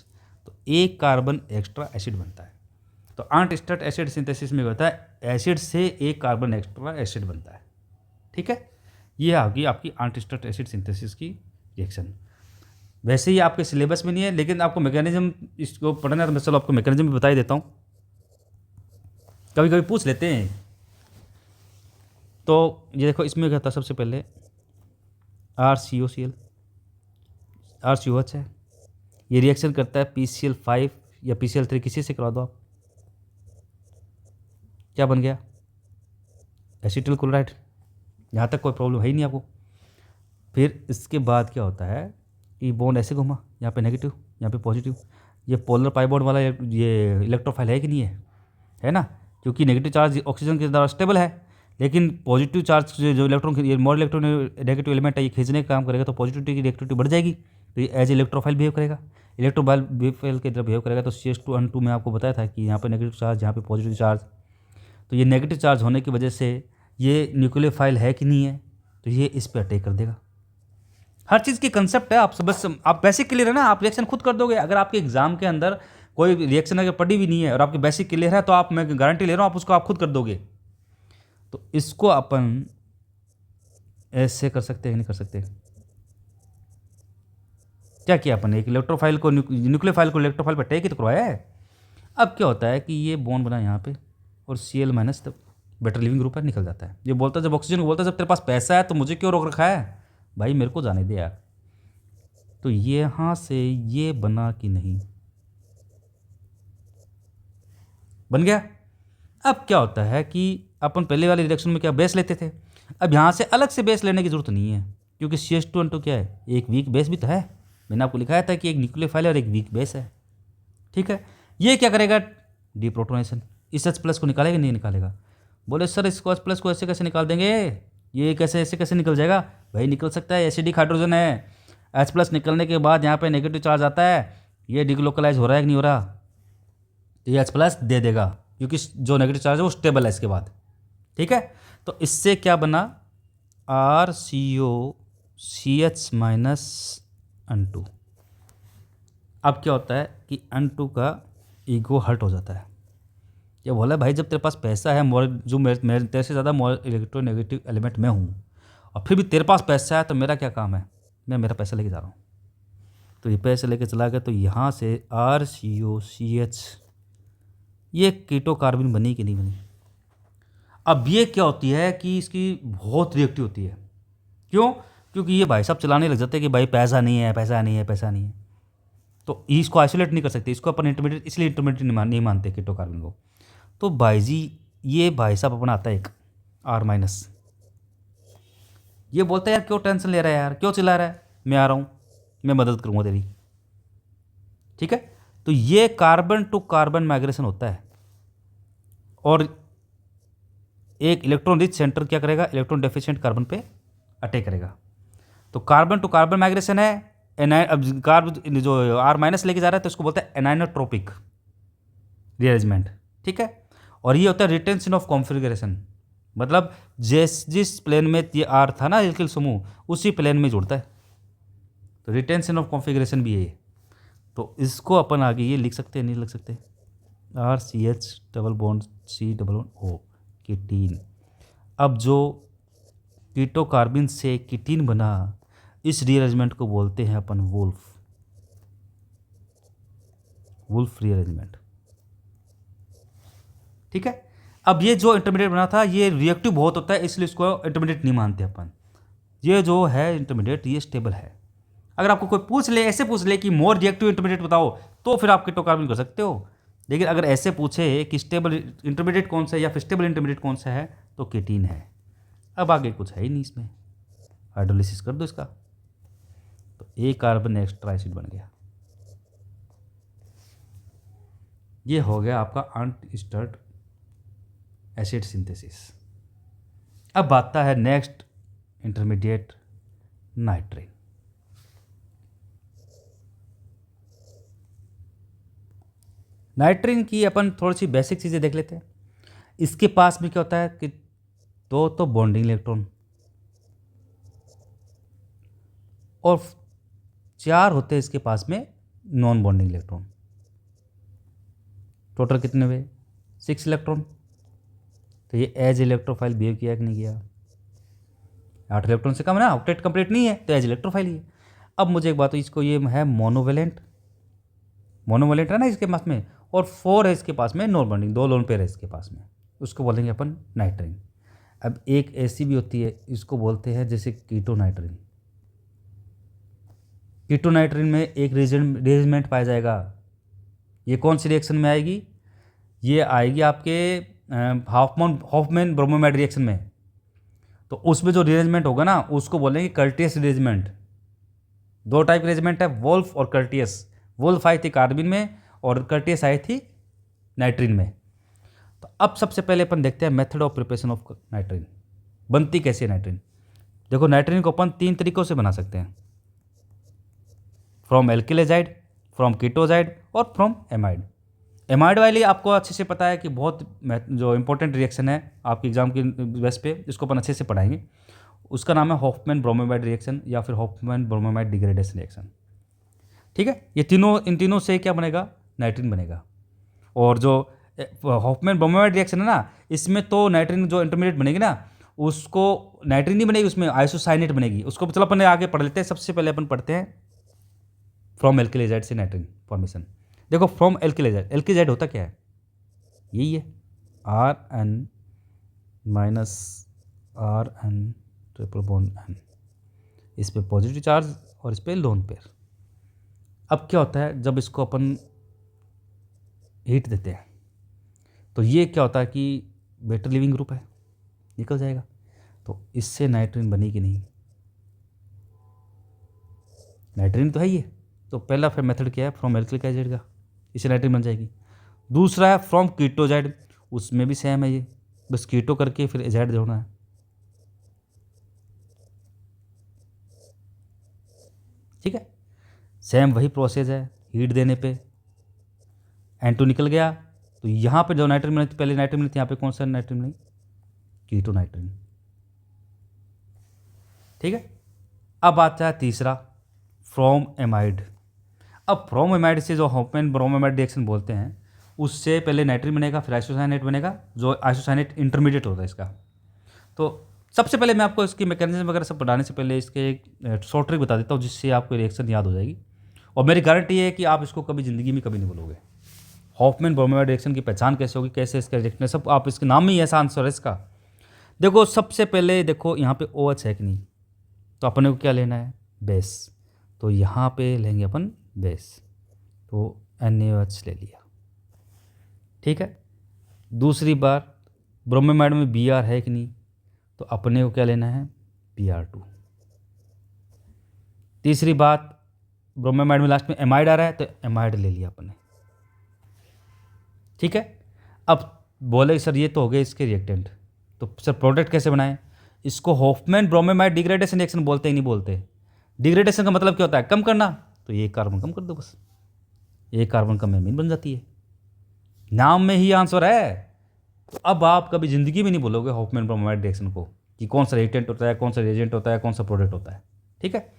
तो एक कार्बन एक्स्ट्रा एसिड बनता है। तो आंट-स्टार्ट एसिड सिंथेसिस में होता है, एसिड से एक कार्बन एक्स्ट्रा एसिड बनता है, ठीक है। ये आ गई आपकी आंट-स्टार्ट एसिड सिंथेसिस की रिएक्शन। वैसे ही आपके सिलेबस में नहीं है, लेकिन आपको मैकेनिज्म इसको पढ़ना है तो मैं चलो आपको मैकेनिज्म भी बता ही देता हूँ, कभी कभी पूछ लेते हैं। तो ये देखो इसमें क्या था, सबसे पहले RCOCl, RCOH है, ये रिएक्शन करता है PCl5 या PCl3, किसी से करवा दो आप, क्या बन गया, एसिटिल क्लोराइड। यहाँ तक कोई प्रॉब्लम है ही नहीं आपको। फिर इसके बाद क्या होता है कि बॉन्ड ऐसे घुमा, यहाँ पे नेगेटिव, यहाँ पे पॉजिटिव, ये पोलर पाई बॉन्ड वाला ये इलेक्ट्रोफाइल है कि नहीं है ना, क्योंकि नेगेटिव चार्ज ऑक्सीजन के द्वारा स्टेबल है, लेकिन पॉजिटिव चार्ज जो इलेक्ट्रॉन, ये मोर इलेक्ट्रॉन नेगेटिव एलिमेंट है, ये खींचने का काम करेगा, तो पॉजिटिविटी की रिएक्टिविटी बढ़ जाएगी, तो ये एज इलेक्ट्रोफाइल बिहेव करेगा, इलेक्ट्रोफाइल की तरह बिहेव करेगा। तो CH2N2 में आपको बताया था कि यहाँ पे नेगेटिव चार्ज, यहाँ पे पॉजिटिव चार्ज, तो ये नेगेटिव चार्ज होने की वजह से ये न्यूक्लियोफाइल है कि नहीं है, तो ये इस पर अटैक कर देगा। हर चीज़ की कंसेप्ट है, आप बस आप बेसिक क्लियर है ना, आप रिएक्शन खुद कर दोगे। अगर आपके एग्जाम के अंदर कोई रिएक्शन अगर पढ़ी भी नहीं है और आपकी बेसिक क्लियर है, तो आप, मैं गारंटी ले रहा हूँ, आप उसको आप खुद कर दोगे। तो इसको अपन ऐसे कर सकते हैं, नहीं कर सकते, क्या किया अपन, एक इलेक्ट्रोफाइल को न्यूक्लियोफाइल को इलेक्ट्रोफाइल पर अटैक ही तो करवाया है। अब क्या होता है कि ये बॉन्ड बना यहाँ पे, और Cl- तब बेटर लिविंग ग्रुप है, निकल जाता है। ये बोलता है, जब ऑक्सीजन को बोलता है, जब तेरे पास पैसा है तो मुझे क्यों रोक रखा है भाई, मेरे को जाने दे यार। तो ये यहाँ से ये बना कि नहीं, बन गया। अब क्या होता है कि अपन पहले वाले रिएक्शन में क्या बेस लेते थे, अब यहाँ से अलग से बेस लेने की जरूरत नहीं है, क्योंकि CH2N2 क्या है, एक वीक बेस भी तो है। मैंने आपको लिखाया था कि एक न्यूक्लियोफाइल और एक वीक बेस है, ठीक है। ये क्या करेगा, डीप्रोटोनेशन, इस H+ को निकालेगा, नहीं निकालेगा। बोले सर इसको H+ को ऐसे कैसे निकाल देंगे, ये कैसे ऐसे कैसे निकल जाएगा, भाई निकल सकता है, एसिडिक हाइड्रोजन है, H+ निकलने के बाद यहाँ पे नेगेटिव चार्ज आता है, ये डिग्लोकलाइज हो रहा है कि नहीं हो रहा, तो ये H+ दे देगा, क्योंकि जो नेगेटिव चार्ज है वो स्टेबल है इसके बाद, ठीक है। तो इससे क्या बना, RCOCH-N2। अब क्या होता है कि N2 का ईगो हर्ट हो जाता है, ये बोला भाई जब तेरे पास पैसा है, जो मेरे तेरे से ज़्यादा इलेक्ट्रोनेगेटिव एलिमेंट मैं हूँ, और फिर भी तेरे पास पैसा है, तो मेरा क्या काम है, मैं मेरा पैसा लेके जा रहा हूँ। तो ये पैसे लेके चला गया, तो यहाँ से RCOCH, ये कीटोकार्बिन बनी कि नहीं बनी। अब ये क्या होती है कि इसकी बहुत रिएक्टिव होती है, क्यों, क्योंकि ये भाई साहब चलाने लग जाते हैं कि भाई पैसा नहीं है, पैसा नहीं है, पैसा नहीं है। तो इसको आइसोलेट नहीं कर सकते, इसको अपन इंटरमीडिएट, इसलिए इंटरमीडिएट नहीं मानते कीटो कार्बन को। तो भाई जी ये भाई साहब अपना आता है एक R-। ये बोलता है यार क्यों टेंशन ले रहा है यार, क्यों चिल्ला रहा है, मैं आ रहा हूँ, मैं मदद करूँगा तेरी। ठीक है, तो ये कार्बन टू कार्बन माइग्रेशन होता है। और एक इलेक्ट्रॉन रिच सेंटर क्या करेगा, इलेक्ट्रॉन डेफिशिएंट कार्बन पे अटैक करेगा। तो कार्बन टू कार्बन माइग्रेशन है। अब कार्बन जो R- लेके जा रहा है तो इसको बोलते हैं एनाइनोट्रोपिक रीअरेंजमेंट। ठीक है, और ये होता है रिटेंशन ऑफ कॉन्फ़िगरेशन, मतलब जिस प्लेन में ये R था ना एल्किल समूह, उसी प्लेन में जुड़ता है। तो रिटेंशन ऑफ कॉन्फ़िगरेशन भी है ये। तो इसको अपन आगे ये लिख सकते हैं, नहीं लिख सकते, RCH double bond C double bond O कीटीन। अब जो कीटो कार्बिन से कीटीन बना, इस रीअरेंजमेंट को बोलते हैं अपन वुल्फ रीअरेंजमेंट। ठीक है, अब ये जो इंटरमीडिएट बना था ये रिएक्टिव बहुत होता है, इसलिए इसको इंटरमीडिएट नहीं मानते अपन। ये जो है इंटरमीडिएट ये स्टेबल है। अगर आपको कोई पूछ ले, ऐसे पूछ ले कि मोर रिएक्टिव इंटरमीडिएट बताओ, तो फिर आप कीटो कार्बन कर सकते हो। लेकिन अगर ऐसे पूछे कि स्टेबल इंटरमीडिएट कौन सा है या फिर स्टेबल इंटरमीडिएट कौन सा है, तो कीटीन है। अब आगे कुछ है ही नहीं इसमें, हाइड्रोलिसिस कर दो इसका, तो A कार्बन एक्स्ट्रा एसिड बन गया। ये हो गया आपका अनस्टर्ड एसिड सिंथेसिस। अब आता है नेक्स्ट इंटरमीडिएट नाइट्रेट। नाइट्रिन की अपन थोड़ी सी बेसिक चीज़ें देख लेते हैं। इसके पास में क्या होता है कि दो तो बॉन्डिंग इलेक्ट्रॉन और 4 होते हैं इसके पास में नॉन बॉन्डिंग इलेक्ट्रॉन। टोटल कितने हुए, 6 इलेक्ट्रॉन। तो ये एज इलेक्ट्रोफाइल बिहेव किया कि नहीं किया, 8 इलेक्ट्रॉन से कम है ना, ऑक्टेट कंप्लीट नहीं है तो एज इलेक्ट्रोफाइल ही है। अब मुझे एक बात, इसको ये है मोनोवेलेंट है ना इसके पास में, और 4 है इसके पास में नॉन बॉन्डिंग, 2 लोन पेयर है इसके पास में, उसको बोलेंगे अपन नाइट्रिन। अब एक ऐसी भी होती है, इसको बोलते हैं जैसे कीटोनाइट्रिन। कीटोनाइट्रिन में एक रिएरेंजमेंट पाया जाएगा। ये कौन सी रिएक्शन में आएगी, ये आएगी आपके हॉफमैन ब्रोमोमेड रिएक्शन में। तो उसमें जो रिएरेंजमेंट होगा ना उसको बोलेंगे कर्टियस रिएरेंजमेंट। 2 टाइप रिएरेंजमेंट है, वोल्फ और कर्टियस। वोल्फ आई थी कार्बिन में और कर्टियस आई थी नाइट्रिन में। तो अब सबसे पहले अपन देखते हैं मेथड ऑफ प्रिपरेशन ऑफ नाइट्रिन, बनती कैसे है नाइट्रिन। देखो नाइट्रिन को अपन 3 तरीकों से बना सकते हैं, फ्रॉम एल्किलेजाइड, फ्रॉम कीटोजाइड और फ्रॉम एमाइड। एमाइड वाली आपको अच्छे से पता है कि बहुत जो इंपॉर्टेंट रिएक्शन है आपके एग्जाम की बेस पे, इसको अपन अच्छे से पढ़ाएंगे। उसका नाम है हॉफमैन ब्रोमोमाइड रिएक्शन या फिर हॉफमैन ब्रोमोमाइड डिग्रेडेशन रिएक्शन। ठीक है, ये इन तीनों से क्या बनेगा, नाइट्रिन बनेगा। और जो हॉफमैन ब्रोमोमाइड रिएक्शन है ना, इसमें तो नाइट्रिन जो इंटरमीडिएट बनेगी ना, उसको नाइट्रिन नहीं बनेगी, उसमें आइसोसाइनेट बनेगी। उसको चलो अपन आगे पढ़ लेते हैं। सबसे पहले अपन पढ़ते हैं फ्रॉम एल्किलेजाइड से नाइट्रिन फॉर्मेशन। देखो फ्रॉम एल्किलेजाइड, एल्किलेजाइड होता क्या है, यही है RN minus RN triple bond N, इस पे पॉजिटिव चार्ज और इस पे लोन पेयर। अब क्या होता है जब इसको अपन हीट देते हैं तो ये क्या होता है कि बेटर लिविंग ग्रुप है, निकल जाएगा। तो इससे नाइट्रिन बनी कि नहीं, नाइट्रिन तो है ये। तो पहला फिर मेथड क्या है, फ्रॉम एल्किलिक एसिड का, इससे नाइट्रिन बन जाएगी। दूसरा है फ्रॉम कीटोजाइड, उसमें भी सेम है ये, बस कीटो करके फिर एजाइड जोड़ना है। ठीक है, सेम वही प्रोसेस है, हीट देने पे N2 निकल गया। तो यहाँ पे जो नाइट्रिन मिली थी, पहले नाइट्रिन मिली थी, यहाँ पे कौन सा नाइट्रिन मिली, कीटो नाइट्रिन। ठीक है, अब आता है तीसरा फ्रॉम एमाइड। अब फ्रॉम एमाइड से जो हॉफमैन ब्रोमोमाइड रिएक्शन बोलते हैं, उससे पहले नाइट्रिन बनेगा, फिर आइसोसाइनेट बनेगा, जो आइसोसाइनेट इंटरमीडिएट होता है इसका। तो सबसे पहले मैं आपको इसकी मैकेनिज्म वगैरह सब पढ़ाने से पहले इसके एक शॉर्ट ट्रिक बता देता हूँ, जिससे आपको रिएक्शन याद हो जाएगी। और मेरी गारंटी है कि आप इसको कभी ज़िंदगी में कभी नहीं भूलोगे। हॉफमैन ब्रोमोमाइड रिएक्शन की पहचान कैसे होगी, कैसे इसका रिएक्शन, सब आप इसके नाम में ही ऐसा आंसर है इसका। देखो सबसे पहले देखो यहाँ पे OH है कि नहीं, तो अपने को क्या लेना है, बेस। तो यहाँ पे लेंगे अपन बेस, तो NaOH ले लिया। ठीक है। दूसरी बार ब्रोमीमाइड में Br है कि नहीं, तो अपने को क्या लेना है, Br2। तीसरी बात, ब्रोमीमाइड में लास्ट में एमाइड आ रहा है तो एमाइड ले लिया अपने। ठीक है। अब बोले सर ये तो हो गए इसके रिएक्टेंट, तो सर प्रोडक्ट कैसे बनाएं? इसको हॉफमैन ब्रोमीमाइड डिग्रेडेशन रिएक्शन बोलते ही नहीं बोलते। डिग्रेडेशन का मतलब क्या होता है, कम करना, तो ये कार्बन कम कर दो बस, एक कार्बन कम एमीन बन जाती है। नाम में ही आंसर है। तो अब आप कभी ज़िंदगी में नहीं बोलोगे हॉफमैन ब्रोमीमाइड रिएक्शन को कि कौन सा रिएक्टेंट होता है, कौन सा रिएजेंट होता है, कौन सा प्रोडक्ट होता है। ठीक है।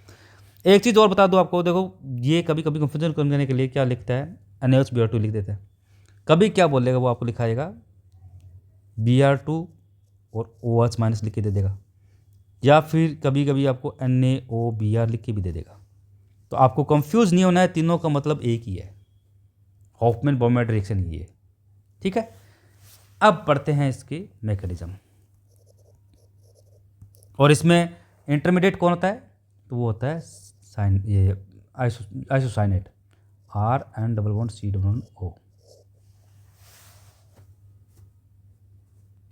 एक चीज़ और बता दूं आपको, देखो ये कभी कभी कंफ्यूजन करने के लिए क्या लिखता है, NaOH Br2 लिख देता है। कभी क्या बोलेगा वो आपको लिखाएगा Br2 और OH- लिख के दे देगा, या फिर कभी कभी आपको NaOBr लिख के भी दे देगा। तो आपको कंफ्यूज नहीं होना है, तीनों का मतलब एक ही है, हॉफमैन ब्रोमीमाइड रिएक्शन ही है। ठीक है। अब पढ़ते हैं इसकी मैकेनिज्म। और इसमें इंटरमीडिएट कौन होता है, तो वो होता है ये आइसोसाइनेट, RN+COO।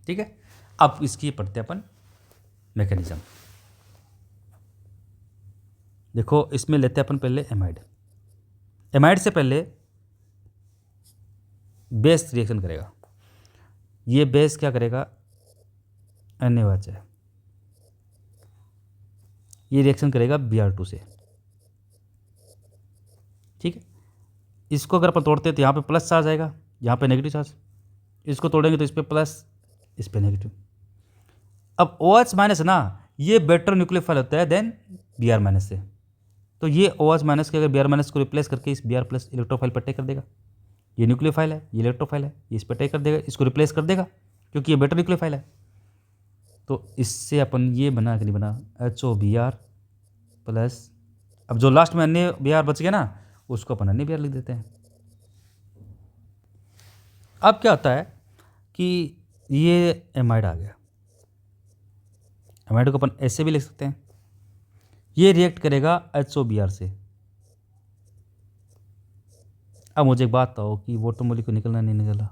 ठीक है। अब इसकी पढ़ते हैं अपन मैकेनिज्म। देखो इसमें लेते हैं अपन पहले एमाइड। एमाइड से पहले बेस रिएक्शन करेगा। ये बेस क्या करेगा, NaOH है, ये रिएक्शन करेगा Br2 से। ठीक है। इसको अगर अपन तोड़ते हैं तो यहाँ पे प्लस चार्ज आएगा, यहाँ पे नेगेटिव चार्ज। इसको तोड़ेंगे तो इस पे प्लस, इस पे नेगेटिव। अब OH- ना, ये बेटर न्यूक्लियोफाइल होता है देन Br- से। तो ये OH- के अगर Br- को रिप्लेस करके इस Br+ इलेक्ट्रोफाइल पर अटैक कर देगा। ये न्यूक्लियोफाइल है, ये इलेक्ट्रोफाइल है, ये इस पर अटैक कर देगा, इसको रिप्लेस कर देगा क्योंकि ये बेटर न्यूक्लियोफाइल है। तो इससे अपन ये बना कि नहीं बना, HOBr प्लस, अब जो लास्ट में NaBr बच गया ना, उसको अपन NaBr लिख देते हैं। अब क्या होता है कि ये एमाइड आ गया, एमाइड को अपन ऐसे भी लिख सकते हैं, ये रिएक्ट करेगा HOBr से। अब मुझे एक बात बताओ कि वाटर मॉलिक्यूल निकलना नहीं निकला,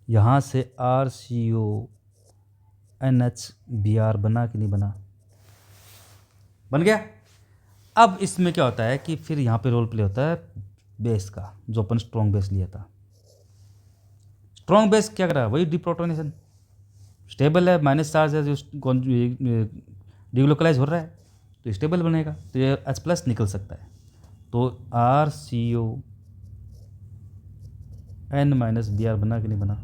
यहाँ से RCONH बना कि नहीं बना, बन गया। अब इसमें क्या होता है कि फिर यहाँ पे रोल प्ले होता है बेस का, जो अपन स्ट्रॉन्ग बेस लिया था। स्ट्रॉन्ग बेस क्या कर रहा है, वही डिप्रोटोनेशन, स्टेबल है, माइनस चार्ज है, जो डिग्लोकलाइज हो रहा है तो स्टेबल बनेगा, तो ये H+ निकल सकता है। तो RCON-Br बना कि नहीं बना।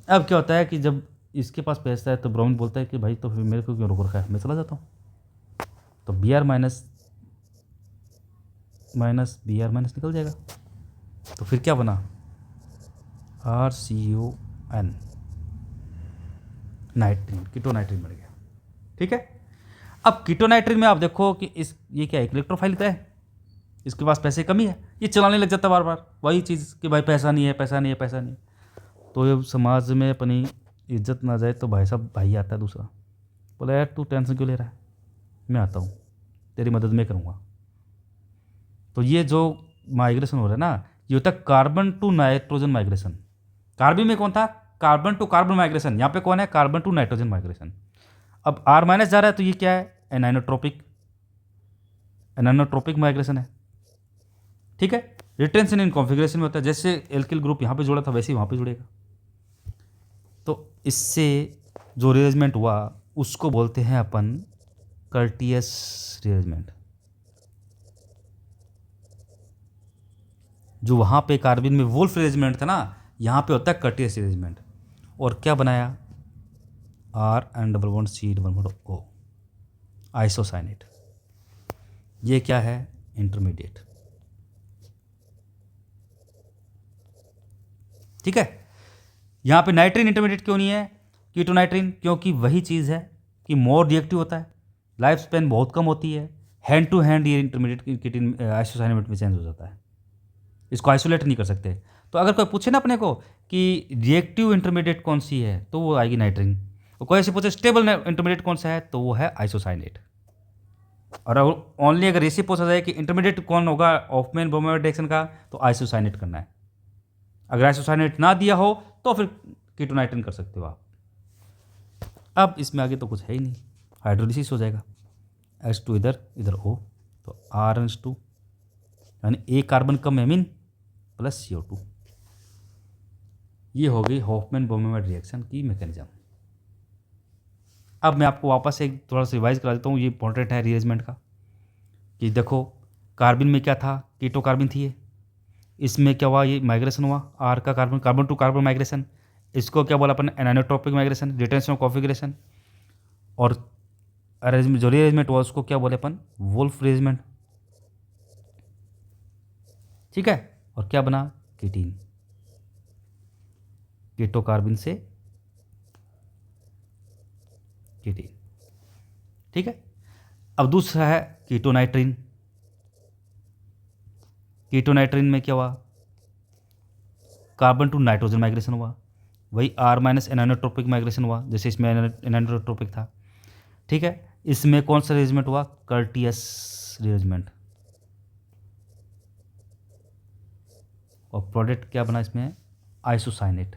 अब क्या होता है कि जब इसके पास पैसा है तो ब्रोमीन बोलता है कि भाई तो फिर मेरे को क्यों रोक रखा है, मैं चला जाता हूँ। तो Br- निकल जाएगा। तो फिर क्या बना, RCON, नाइट्रीन, कीटोनाइट्रीन बन गया। ठीक है। अब कीटोनाइट्रीन में आप देखो कि ये क्या है, इलेक्ट्रोफाइल का है, इसके पास पैसे कमी है, ये चलाने लग जाता बार बार वही चीज़ कि भाई पैसा नहीं है, पैसा नहीं है, पैसा नहीं है। तो ये समाज में अपनी इज्जत ना जाए तो भाई साहब भाई आता है दूसरा, बोला यार तू टेंशन क्यों ले रहा है, मैं आता हूँ, तेरी मदद मैं करूँगा। तो ये जो माइग्रेशन हो रहा है ना, ये होता है carbon to nitrogen migration. Carbon में कौन था, कार्बन टू कार्बन माइग्रेशन, यहाँ पे कौन है, कार्बन टू नाइट्रोजन माइग्रेशन। अब R- जा रहा है तो ये क्या है, एनाइनोट्रोपिक माइग्रेशन है। ठीक है। रिटेंशन इन कॉन्फ़िगरेशन में होता है, जैसे एल्किल ग्रुप यहाँ पे जुड़ा था वैसे ही वहाँ पे जुड़ेगा। तो इससे जो रिअरेंजमेंट हुआ उसको बोलते हैं अपन कर्टियस रिअरेंजमेंट। जो वहाँ पे कार्बन में वुल्फ रिअरेंजमेंट था ना, यहाँ पे होता है कर्टियस रिअरेंजमेंट। और क्या बनाया, RN+CO, आइसोसाइनेट। ये क्या है, इंटरमीडिएट। ठीक है। यहाँ पे नाइट्रीन इंटरमीडिएट क्यों नहीं है, कीटोनाइट्रीन, क्योंकि वही चीज़ है कि मोर रिएक्टिव होता है, लाइफ स्पेन बहुत कम होती है, हैंड टू हैंड ये इंटरमीडिएट कीटिन आइसोसाइनेट में चेंज हो जाता है, इसको आइसोलेट नहीं कर सकते। तो अगर कोई पूछे ना अपने को कि रिएक्टिव इंटरमीडिएट कौन सी है, तो वो आएगी नाइट्रीन। और कोई ऐसे पूछे स्टेबल इंटरमीडिएट कौन सा है, तो वो है आइसोसाइनेट। और ओनली अगर ऐसे पूछा जाए कि इंटरमीडिएट कौन होगा हॉफमैन बोहमेर रिएक्शन का, तो आइसोसाइनेट करना है। अगर आइसोसाइनेट ना दिया हो तो फिर कीटोनाइट्रिन कर सकते हो आप। अब इसमें आगे तो कुछ है ही नहीं, हाइड्रोलिसिस हो जाएगा। H2 इधर, इधर O, तो RNH2 यानी एक कार्बन कम एमीन प्लस CO2। ये हो गई हॉफमैन बोहमेर रिएक्शन की मैकेनिज्म। अब मैं आपको वापस एक थोड़ा सा रिवाइज करा देता हूँ, ये इंपॉर्टेंट है रीअरेंजमेंट का। कि देखो कार्बन में क्या था, कीटो कार्बन थी ये, इसमें क्या हुआ, ये माइग्रेशन हुआ आर का carbon, carbon to carbon migration. इसको क्या बोला अपन, anionotropic migration, retention of configuration. और अरेंजमेंट, जो रीअरेंजमेंट हुआ उसको क्या बोले अपन, वुल्फ अरेंजमेंट। ठीक है, और क्या बना, कीटीन, कीटो कार्बन से कीटीन। ठीक है, अब दूसरा है कीटोनाइट्रिन। कीटोनाइट्रिन में क्या हुआ, कार्बन टू नाइट्रोजन माइग्रेशन हुआ, वही आर माइनस एनानोट्रोपिक माइग्रेशन हुआ, जैसे इसमें एनानोट्रोपिक था। ठीक है, इसमें कौन सा अरेंजमेंट हुआ, कर्टियस अरेंजमेंट। और प्रोडक्ट क्या बना इसमें, आइसोसाइनेट।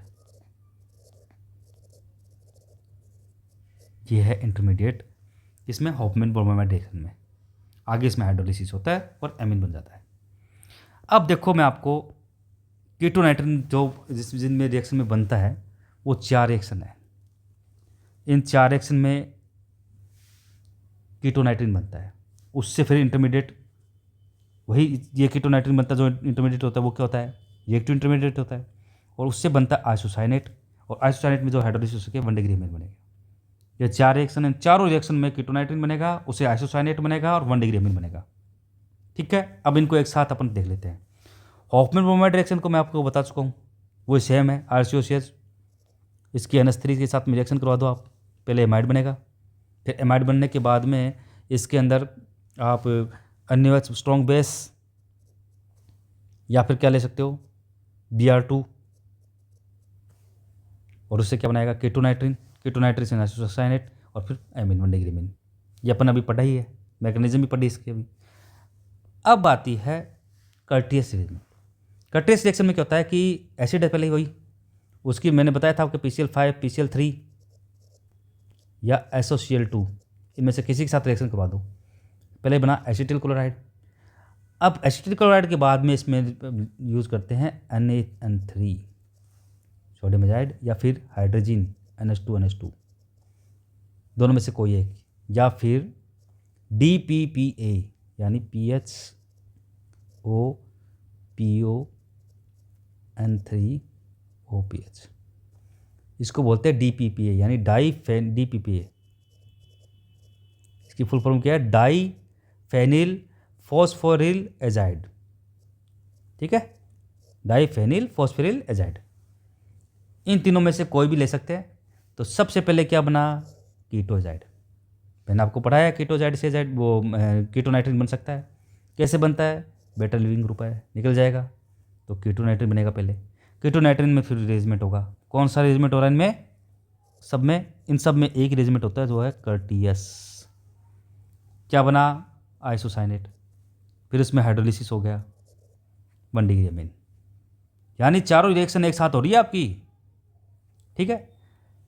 ये है इंटरमीडिएट, इसमें हॉफमैन बोहमेर रिएक्शन में। आगे इसमें हाइड्रोलिसिस होता है और एमीन बन जाता है। अब देखो मैं आपको कीटोनाइट्रिन जो जिनमें रिएक्शन में बनता है वो 4 रिएक्शन है। इन 4 रिएक्शन में कीटोनाइट्रिन बनता है, उससे फिर इंटरमीडिएट, वही ये कीटोनाइट्रिन बनता है जो इंटरमीडिएट होता है वो क्या होता है, रिएक्टिव इंटरमीडिएट होता है। और उससे बनता है आइसोसाइनेट, और आइसोसाइनेट में जो हाइड्रोलिसिस होकर 1 डिग्री एमीन बनेगा। ये 4 रिएक्शन है, चारों रिएक्शन में कीटोनाइट्रिन बनेगा, उसे आइसोसाइनेट बनेगा और 1 डिग्री एमीन बनेगा। ठीक है, अब इनको एक साथ अपन देख लेते हैं। हॉफमैन बोहमेर रिएक्शन को मैं आपको बता चुका हूँ, वो सेम है RCOCH। इसकी NH3 के साथ में रिएक्शन करवा दो आप, पहले एमाइड बनेगा, फिर एमाइड बनने के बाद में इसके अंदर आप अन्य स्ट्रॉन्ग बेस या फिर क्या ले सकते हो, Br2, और उससे क्या बनाएगा, कीटोनाइट्रिन, कीटोनाइट्रिन से आइसोसाइनेट और फिर एमीन 1 डिग्री एमीन। ये अपन अभी पढ़ा ही है, मैकेनिज्म भी पढ़ी इसकी अभी। अब आती है कर्टियस रिएक्शन। कर्टियस रिएक्शन में क्या होता है कि एसिड है पहले वही, उसकी मैंने बताया था आपके PCl5, PCl3 या SOCl2, इनमें से किसी के साथ रिएक्शन करवा दो। पहले बना एसिटिल क्लोराइड। अब एसिटिल क्लोराइड के बाद में इसमें यूज़ करते हैं NaN3 सोडियम एजाइड, या फिर हाइड्रोजन NH2NH2, दोनों में से कोई एक, या फिर DPPA यानी PHOPON3OPH, इसको बोलते हैं DPPA यानी DPPA। इसकी फुल फॉर्म क्या है, डाई फेनिल फॉस्फोरिल एजाइड। ठीक है, डाई फेनिल फॉस्फोरिल एजाइड, इन तीनों में से कोई भी ले सकते हैं। तो सबसे पहले क्या बना, कीटोजाइड। मैंने आपको पढ़ाया कीटोजाइड से एजाइड वो कीटोनाइट्रिन बन सकता है। कैसे बनता है, बेटा लिविंग ग्रुप है, निकल जाएगा, तो कीटोनाइट्रिन बनेगा पहले। कीटोनाइट्रिन में फिर रेजमेंट होगा, कौन सा रेजमेंट हो रहा है इनमें, सब में, इन सब में एक रेजमेंट होता है जो है कर्टियस। क्या बना, आइसोसाइनेट, फिर उसमें हाइड्रोलिसिस हो गया 1 डिग्री एमीन, यानी चारों रिएक्शन एक साथ हो रही है आपकी। ठीक है,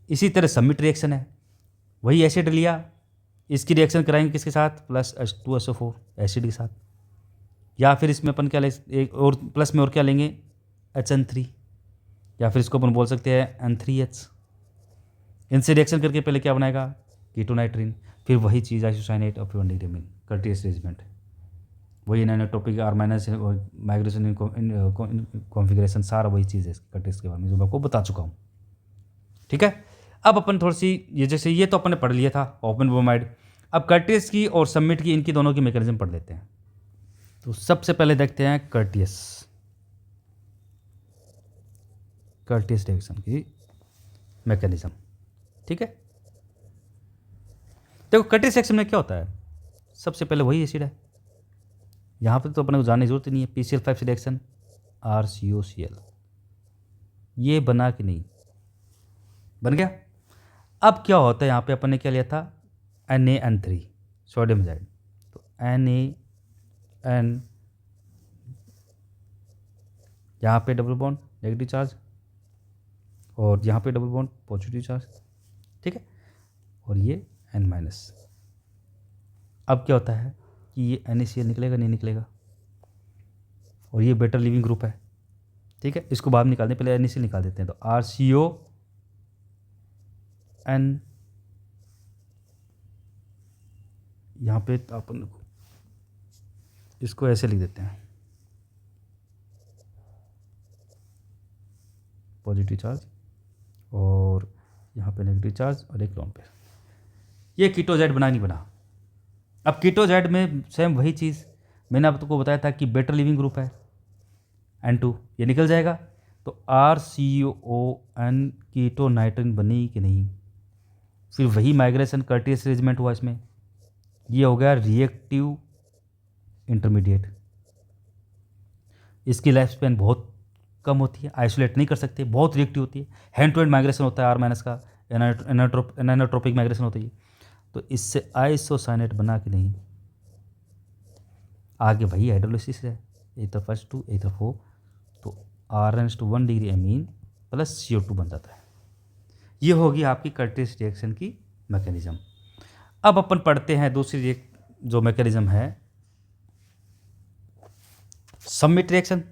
इसी तरह सबमिट रिएक्शन है, वही एसिड लिया, इसकी रिएक्शन कराएंगे किसके साथ, प्लस H2SO4 एसिड के साथ, या फिर इसमें अपन क्या ले, एक और प्लस में और क्या लेंगे, HN3, या फिर इसको अपन बोल सकते हैं N3H। इनसे रिएक्शन करके पहले क्या बनाएगा, कीटोनाइट्रिन, फिर वही चीज़ आइसोसाइनेट और फिर 1 डिग्री एमीन, कर्टियस अरेंजमेंट, वही एनानोट्रोपिक आर माइनस माइग्रेशन कॉन्फिगरेशन, सारा वही चीज़ है कर्टियस के बारे में जो मैं आपको बता चुका हूँ। ठीक है, अब अपन थोड़ी सी ये, जैसे ये तो अपन ने पढ़ लिया था हॉफमैन बोहमेर। अब कर्टियस की और सबमिट की, इनकी दोनों की मैकेनिज्म पढ़ लेते हैं। तो सबसे पहले देखते हैं कर्टियस रिएक्शन की मैकेनिज्म। ठीक है, देखो कर्टियस रिएक्शन में क्या होता है, सबसे पहले वही एसिड है, यहाँ पे तो अपने को जानने की जरूरत ही नहीं है। PCl5 से रिएक्शन RCOCl, ये बना कि नहीं, बन गया। अब क्या होता है, यहाँ पे अपन ने क्या लिया था, NaN3 सोडियम हाइड्राइड, तो NaN, यहाँ पे डबल बॉन्ड नेगेटिव चार्ज और यहाँ पे डबल बॉन्ड पॉजिटिव चार्ज, ठीक है, और ये N-। अब क्या होता है कि ये NaCl निकलेगा, नहीं निकलेगा, और ये बेटर लिविंग ग्रुप है, ठीक है, इसको बाहर निकालने पहले NaCl निकाल देते हैं, तो RCON, यहाँ पे अपन इसको ऐसे लिख देते हैं, पॉजिटिव चार्ज और यहाँ पे नेगेटिव चार्ज और एक लोन पेयर, ये कीटोजाइड बना नहीं बना। अब कीटोजाइड में सेम वही चीज़ मैंने आपको बताया था कि बेटर लिविंग ग्रुप है N2, ये निकल जाएगा, तो RCON कीटो नाइट्रिन बनी कि नहीं, फिर वही माइग्रेशन कर्टियस अरेंजमेंट हुआ इसमें, ये हो गया रिएक्टिव इंटरमीडिएट, इसकी लाइफ स्पैन बहुत कम होती है, आइसोलेट नहीं कर सकते, बहुत रिएक्टिव होती है, हैंड टू हैंड माइग्रेशन होता है R- का, एनाट्रोपिक माइग्रेशन होती है, तो इससे आइसोसाइनेट बना कि नहीं, आगे वही हाइड्रोलिसिस है, एक तरफ H2 एक तरफ O, तो R(1 degree amine plus CO2 बन जाता है। ये होगी आपकी कर्टियस रिएक्शन की मैकेनिज्म। अब अपन पढ़ते हैं दूसरी जो मैकेनिज्म है, सबमिट रिएक्शन,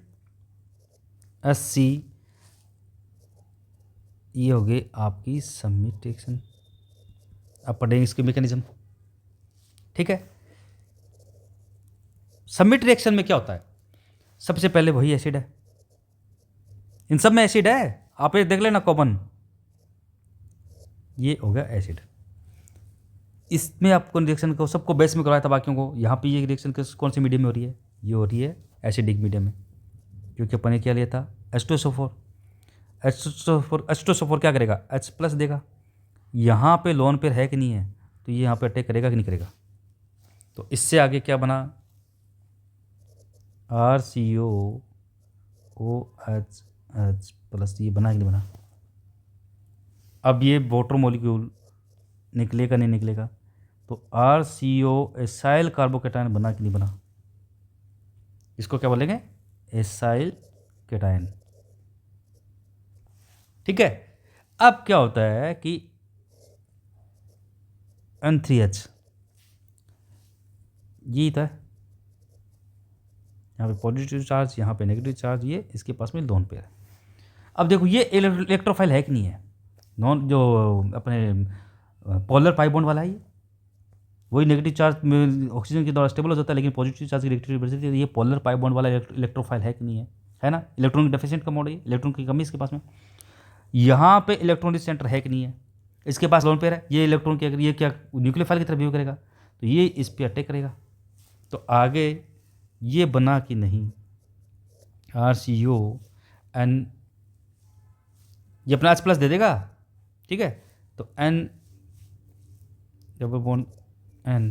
SC, ये हो गई आपकी सबमिट रिएक्शन। अब पढ़ेंगे इसकी मैकेनिज्म, ठीक है। सबमिट रिएक्शन में क्या होता है, सबसे पहले वही एसिड है, इन सब में एसिड है, आप ये देख लेना कॉमन, ये हो गया एसिड। इसमें आपको रिएक्शन को सबको बेस में करवाया था बाकियों को, यहाँ पे ये रिएक्शन कौन सी मीडियम में हो रही है, ये हो रही है एसिडिक मीडियम में, क्योंकि अपन ने क्या लिया था H2SO4, H2SO4 क्या करेगा, H+ देगा, यहाँ पे लोन पेयर है कि नहीं है, तो ये यहाँ पे अटैक करेगा कि नहीं करेगा, तो इससे आगे क्या बना, RCOOH+, ये बना कि नहीं बना। अब ये वाटर मॉलिक्यूल निकलेगा नहीं निकलेगा, तो RCO एसाइल कार्बोकेटायन बना कि नहीं बना, इसको क्या बोलेंगे, एसाइल केटायन, ठीक है। अब क्या होता है कि N3H, ये था, यहाँ पे पॉजिटिव चार्ज, यहाँ पे नेगेटिव चार्ज, ये इसके पास में लोन पेयर है। अब देखो ये इलेक्ट्रोफाइल है कि नहीं है, नॉन जो अपने पोलर पाई बॉन्ड वाला है, वही नेगेटिव चार्ज में ऑक्सीजन के द्वारा स्टेबल हो जाता है, लेकिन पॉजिटिव चार्ज की रिएक्टिविटी, ये पोलर पाई बॉन्ड वाला इलेक्ट्रोफाइल है कि नहीं है ना, इलेक्ट्रॉनिक डेफिशिएंट का मोड है, इलेक्ट्रॉन की कमी इसके पास में, यहाँ पे इलेक्ट्रॉनिक सेंटर है कि नहीं है, इसके पास लोन पेयर है, ये इलेक्ट्रॉन की अगर ये क्या न्यूक्लियोफाइल की तरफ बिहेव करेगा, तो ये इस पर अटैक करेगा, तो आगे ये बना कि नहीं, RCON, ये अपना H+ दे देगा, ठीक है, तो N double bond N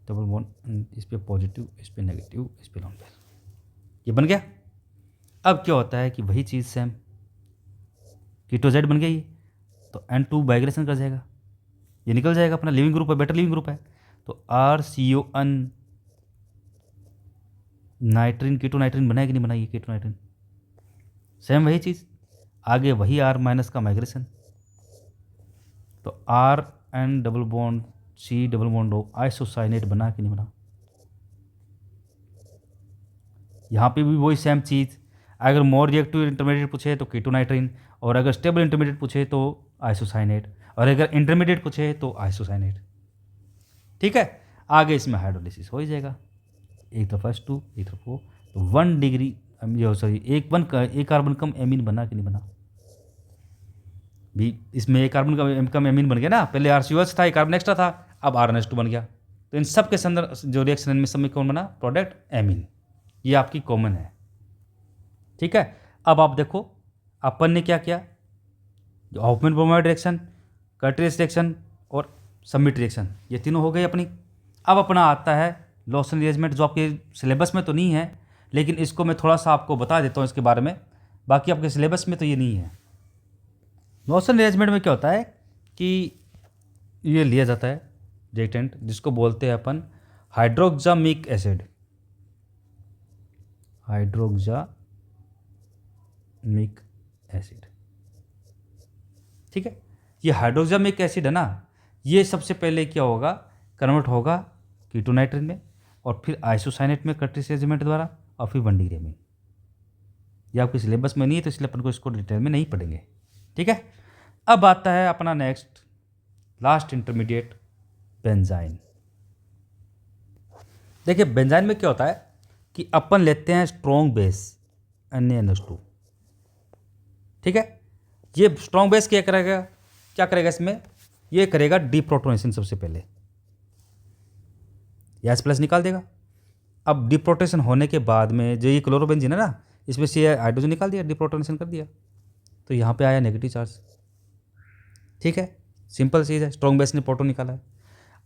double bond, इस पे पॉजिटिव, इस पे नेगेटिव, इस पे लोन पेयर, ये बन गया। अब क्या होता है कि वही चीज़ सेम कीटोजाइड बन गई, तो N2 माइग्रेशन कर जाएगा, ये निकल जाएगा, अपना लिविंग ग्रुप है, बेटर लिविंग ग्रुप है, तो RCON नाइट्रिन, कीटो नाइट्रिन बनाएगी नहीं बनाएगी, कीटो नाइट्रिन, सेम वही चीज़, आगे वही R- का माइग्रेशन, तो RN double bond C double bond O isocyanate बना कि नहीं बना, यहाँ पे भी वही सेम चीज़, अगर मोर रिएक्टिव इंटरमीडिएट पूछे तो कीटो नाइट्रिन, और अगर स्टेबल इंटरमीडिएट पूछे तो आइसोसाइनेट, और अगर इंटरमीडिएट पूछे तो आइसोसाइनेट, ठीक है। आगे इसमें हाइड्रोलिसिस हो ही जाएगा, एक तरफ H2 एक तरफ O, तो 1 डिग्री एक कार्बन कम एमीन बना कि नहीं बना, भी इसमें एक कार्बन कम एमीन बन गया ना, पहले RCOH था, एक कार्बन एक्स्ट्रा था, अब RNH2 बन गया, तो इन सब के अंदर जो रिएक्शन इनमें सब में कौन बना, प्रोडक्ट एमीन, ये आपकी कॉमन है, ठीक है। अब आप देखो अपन ने क्या किया, जो Hofmann bromide reaction, Curtius reaction और सबमिट रिएक्शन, ये तीनों हो गई अपनी। अब अपना आता है लॉसन रिएरेंजमेंट, जो आपके सिलेबस में तो नहीं है, लेकिन इसको मैं थोड़ा सा आपको बता देता हूँ इसके बारे में, बाकी आपके सिलेबस में तो ये नहीं है। लॉसन रिएरेंजमेंट में क्या होता है कि ये लिया जाता है रिएक्टेंट जिसको बोलते हैं अपन हाइड्रोक्सामिक एसिड। हाइड्रोक्सामिक एसिड, ठीक है। ये हाइड्रोक्सामिक एसिड है ना, ये सबसे पहले क्या होगा, कन्वर्ट होगा कीटोनाइट्रेट में और फिर आइसोसाइनेट में कर्टिस रेजिमेंट द्वारा और फिर 1 डिग्री में। ये आपके सिलेबस में नहीं है तो इसलिए अपन को इसको डिटेल में नहीं पढ़ेंगे, ठीक है। अब आता है अपना नेक्स्ट लास्ट इंटरमीडिएट बेंजाइन। देखिए बेंजाइन में क्या होता है कि अपन लेते हैं स्ट्रॉन्ग बेस NaNH2, ठीक है। ये स्ट्रॉन्ग बेस क्या करेगा इसमें, ये करेगा डीप्रोटोनेशन। सबसे पहले H+ निकाल देगा। अब डीप्रोटोनेशन होने के बाद में जो ये क्लोरोबेंजीन है ना, इसमें से हाइड्रोजन निकाल दिया, डीप्रोटोनेशन कर दिया, तो यहाँ पे आया नेगेटिव चार्ज, ठीक है। सिंपल चीज़ है, स्ट्रॉन्ग बेस ने प्रोटॉन निकाला है।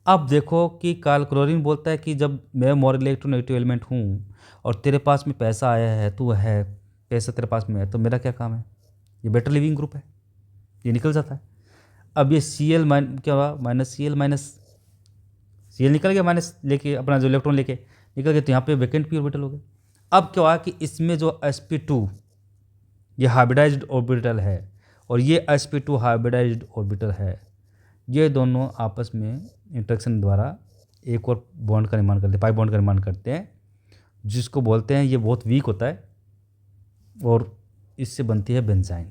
अब देखो कि क्लोरीन बोलता है कि जब मैं मोर इलेक्ट्रोनेगेटिव एलिमेंट हूँ और तेरे पास में पैसा आया है, तू है, पैसा तेरे पास में है, तो मेरा क्या काम है, ये बेटर लिविंग ग्रुप है, ये निकल जाता है। अब ये Cl क्या हुआ, Cl निकल गया, माइनस लेके अपना जो इलेक्ट्रॉन लेके निकल गया, तो यहाँ पे वैकेंट पी ऑर्बिटल हो गए। अब क्या हुआ कि इसमें जो sp2 ये हाइब्रिडाइज्ड ऑर्बिटल है और ये sp2 हाइब्रिडाइज्ड ऑर्बिटल है, ये दोनों आपस में इंटरेक्शन द्वारा एक और बॉन्ड का निर्माण करते हैं, पाई बॉन्ड का निर्माण करते हैं, जिसको बोलते हैं, ये बहुत वीक होता है और इससे बनती है बेंजाइन।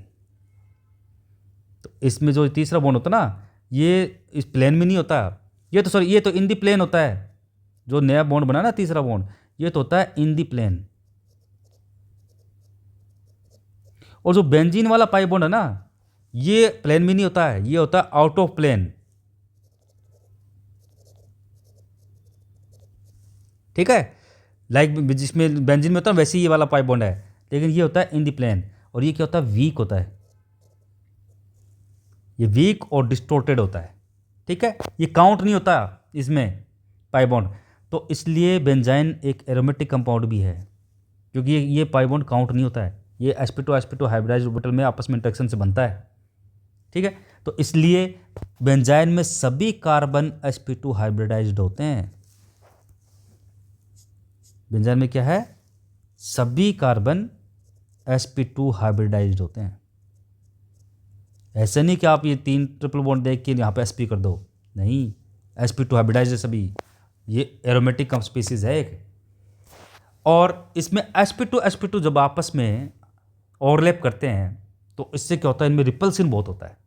तो इसमें जो तीसरा बॉन्ड होता है ना, ये इस प्लेन में नहीं होता, ये तो इन दी प्लेन होता है। जो नया बॉन्ड बना ना तीसरा बॉन्ड, ये तो होता है इन दी प्लेन। और जो बेंजीन वाला पाई बॉन्ड है ना, ये प्लेन में नहीं होता है, ये होता है आउट ऑफ प्लेन, ठीक है। लाइक जिसमें बेंजीन में होता है वैसे ही ये वाला पाई बॉन्ड है, लेकिन ये होता है इन दी प्लेन। और ये क्या होता है, वीक होता है, ये वीक और डिस्टोर्टेड होता है, ठीक है। ये काउंट नहीं होता इसमें पाई बॉन्ड, तो इसलिए बेंजाइन एक एरोमेटिक कंपाउंड भी है, क्योंकि ये पाई बॉन्ड काउंट नहीं होता है। ये sp2 हाइब्रिडाइज्ड ऑर्बिटल में आपस में इंटरेक्शन से बनता है, ठीक है। तो इसलिए बेंजाइन में सभी कार्बन sp2 हाइब्रिडाइज्ड होते हैं। बेंजाइन में क्या है, सभी कार्बन sp2 हाइब्रिडाइज्ड होते हैं। ऐसे नहीं कि आप ये 3 ट्रिपल बॉन्ड देख के यहाँ पे sp कर दो, नहीं, sp2 हाइब्रिडाइज्ड है सभी, ये एरोमेटिक स्पीसीज है एक। और इसमें sp2 जब आपस में ओवरलैप करते हैं तो इससे क्या होता है, इनमें रिपल्सन बहुत होता है।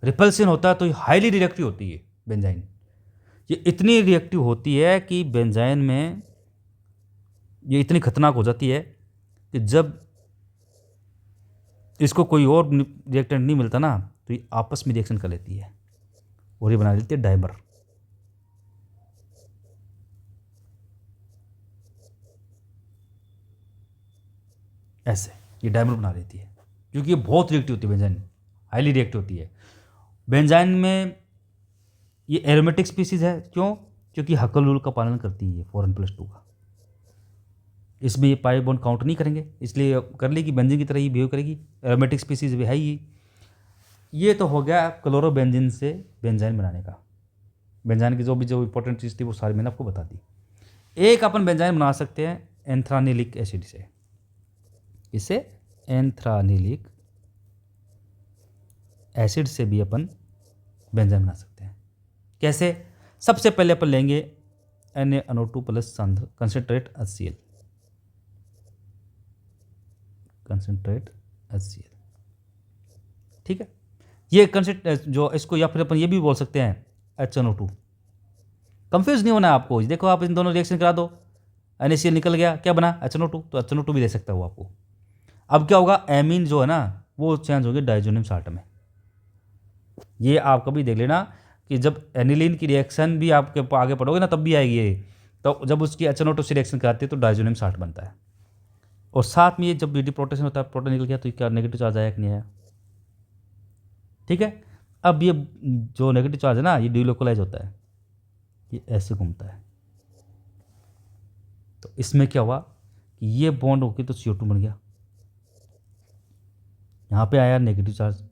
रिपल्सन होता है तो ये हाईली रिएक्टिव होती है बेंजाइन। ये इतनी रिएक्टिव होती है कि बेंजाइन में ये इतनी खतरनाक हो जाती है कि जब इसको कोई और रिएक्टेंट नहीं मिलता ना, तो ये आपस में रिएक्शन कर लेती है और ये बना लेती है डाइमर। ऐसे ये डाइमर बना लेती है, क्योंकि ये बहुत रिएक्टिव होती है बेंजाइन, हाईली रिएक्टिव होती है। बेंजाइन में ये एरोमेटिक स्पीसीज है, क्यों, क्योंकि हकल रूल का पालन करती है 4n+2 का। इसमें ये पाई बॉन्ड काउंट नहीं करेंगे, इसलिए कर लेगी बेंजीन की तरह ही बिहेव करेगी, एरोमेटिक स्पीसीज भी है ही। ये तो हो गया क्लोरोबेंजीन से बेंजाइन बनाने का। बेंजाइन की जो इंपॉर्टेंट चीज़ थी वो सारी मैंने आपको बता दी। एक अपन बेंजाइन बना सकते हैं एंथ्रानिलिक एसिड से, इसे एंथ्रानिलिक एसिड से भी अपन बेंजाइन बना सकते हैं। कैसे, सबसे पहले अपन लेंगे NaNO2+ सांद्र कंसनट्रेट HCl, ठीक है। ये जो इसको, या फिर अपन ये भी बोल सकते हैं HNO2। कंफ्यूज नहीं होना है आपको, देखो आप इन दोनों रिएक्शन करा दो, NaCl निकल गया, क्या बना HNO2, तो HNO2 भी दे सकता है वो आपको। अब क्या होगा, एमीन जो है ना वो चेंज हो गया डाइजोनियम साल्ट में। ये आप कभी देख लेना कि जब एनिलीन की रिएक्शन भी आपके आगे पढ़ोगे ना तब भी आएगी ये, तो जब उसकी HNO2 से रिएक्शन कराती है तो डाइजोनियम साल्ट बनता है। और साथ में ये जब डीप्रोटेशन होता है, प्रोटॉन निकल गया, तो क्या नेगेटिव चार्ज आया कि नहीं आया, ठीक है। अब ये जो नेगेटिव चार्ज है ना, ये डीलोकलाइज होता है, ये ऐसे घूमता है। तो इसमें क्या हुआ कि ये बॉन्ड होके तो CO2 बन गया, यहाँ पे आया नेगेटिव चार्ज,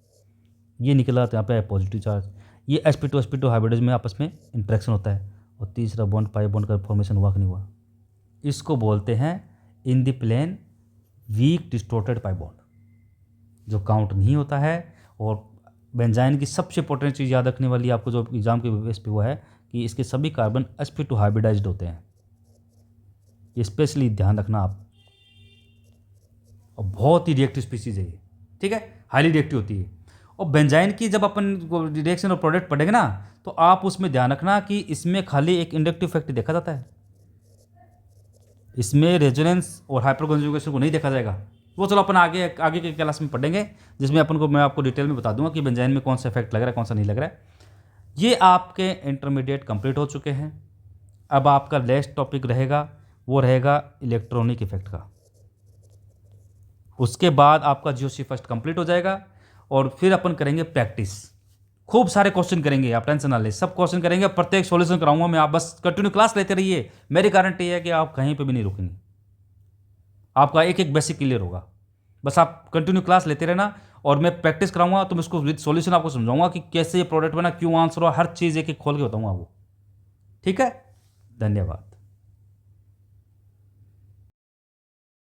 ये निकला तो यहाँ पे आया पॉजिटिव चार्ज। ये sp2 हाइब्रिडाइज में आपस में इंटरेक्शन होता है। और तीसरा बॉन्ड पाई बॉन्ड का फॉर्मेशन हुआ कि नहीं हुआ, इसको बोलते हैं in the plane weak distorted pi bond, जो काउंट नहीं होता है। और बेंजाइन की सबसे इंपॉर्टेंट चीज़ याद रखने वाली आपको जो एग्जाम के बेस पे वो है कि इसके सभी कार्बन sp2 हाइब्रिडाइज्ड होते हैं, ये स्पेशली ध्यान रखना आप। और बहुत ही रिएक्टिव स्पीसीज है ये, ठीक है, हाईली रिएक्टिव होती है। और बेंजाइन की जब अपन रिएक्शन और प्रोडक्ट पढ़ेंगे ना, तो आप उसमें ध्यान रखना कि इसमें खाली एक इंडक्टिव फैक्टर देखा जाता है, इसमें रेजोनेंस और हाइपर कॉन्जुगेशन को नहीं देखा जाएगा। वो चलो अपन आगे आगे के क्लास में पढ़ेंगे, जिसमें अपन को मैं आपको डिटेल में बता दूंगा कि बेंजाइन में कौन सा इफेक्ट लग रहा है, कौन सा नहीं लग रहा है। ये आपके इंटरमीडिएट कंप्लीट हो चुके हैं। अब आपका नेक्स्ट टॉपिक रहेगा, वो रहेगा इलेक्ट्रॉनिक इफेक्ट का। उसके बाद आपका जीओसी फर्स्ट कंप्लीट हो जाएगा और फिर अपन करेंगे प्रैक्टिस। खूब सारे क्वेश्चन करेंगे, आप टेंशन ना ले, सब क्वेश्चन करेंगे, प्रत्येक सॉल्यूशन कराऊंगा मैं। आप बस कंटिन्यू क्लास लेते रहिए, मेरी गारंटी है कि आप कहीं पे भी नहीं रुकेंगे, आपका एक एक बेसिक क्लियर होगा। बस आप कंटिन्यू क्लास लेते रहना और मैं प्रैक्टिस कराऊंगा, तो मैं उसको विद सॉल्यूशन आपको समझाऊंगा कि कैसे ये प्रोडक्ट बना, क्यों आंसर हो, हर चीज़ एक एक खोल के बताऊंगा आपको। ठीक है, धन्यवाद।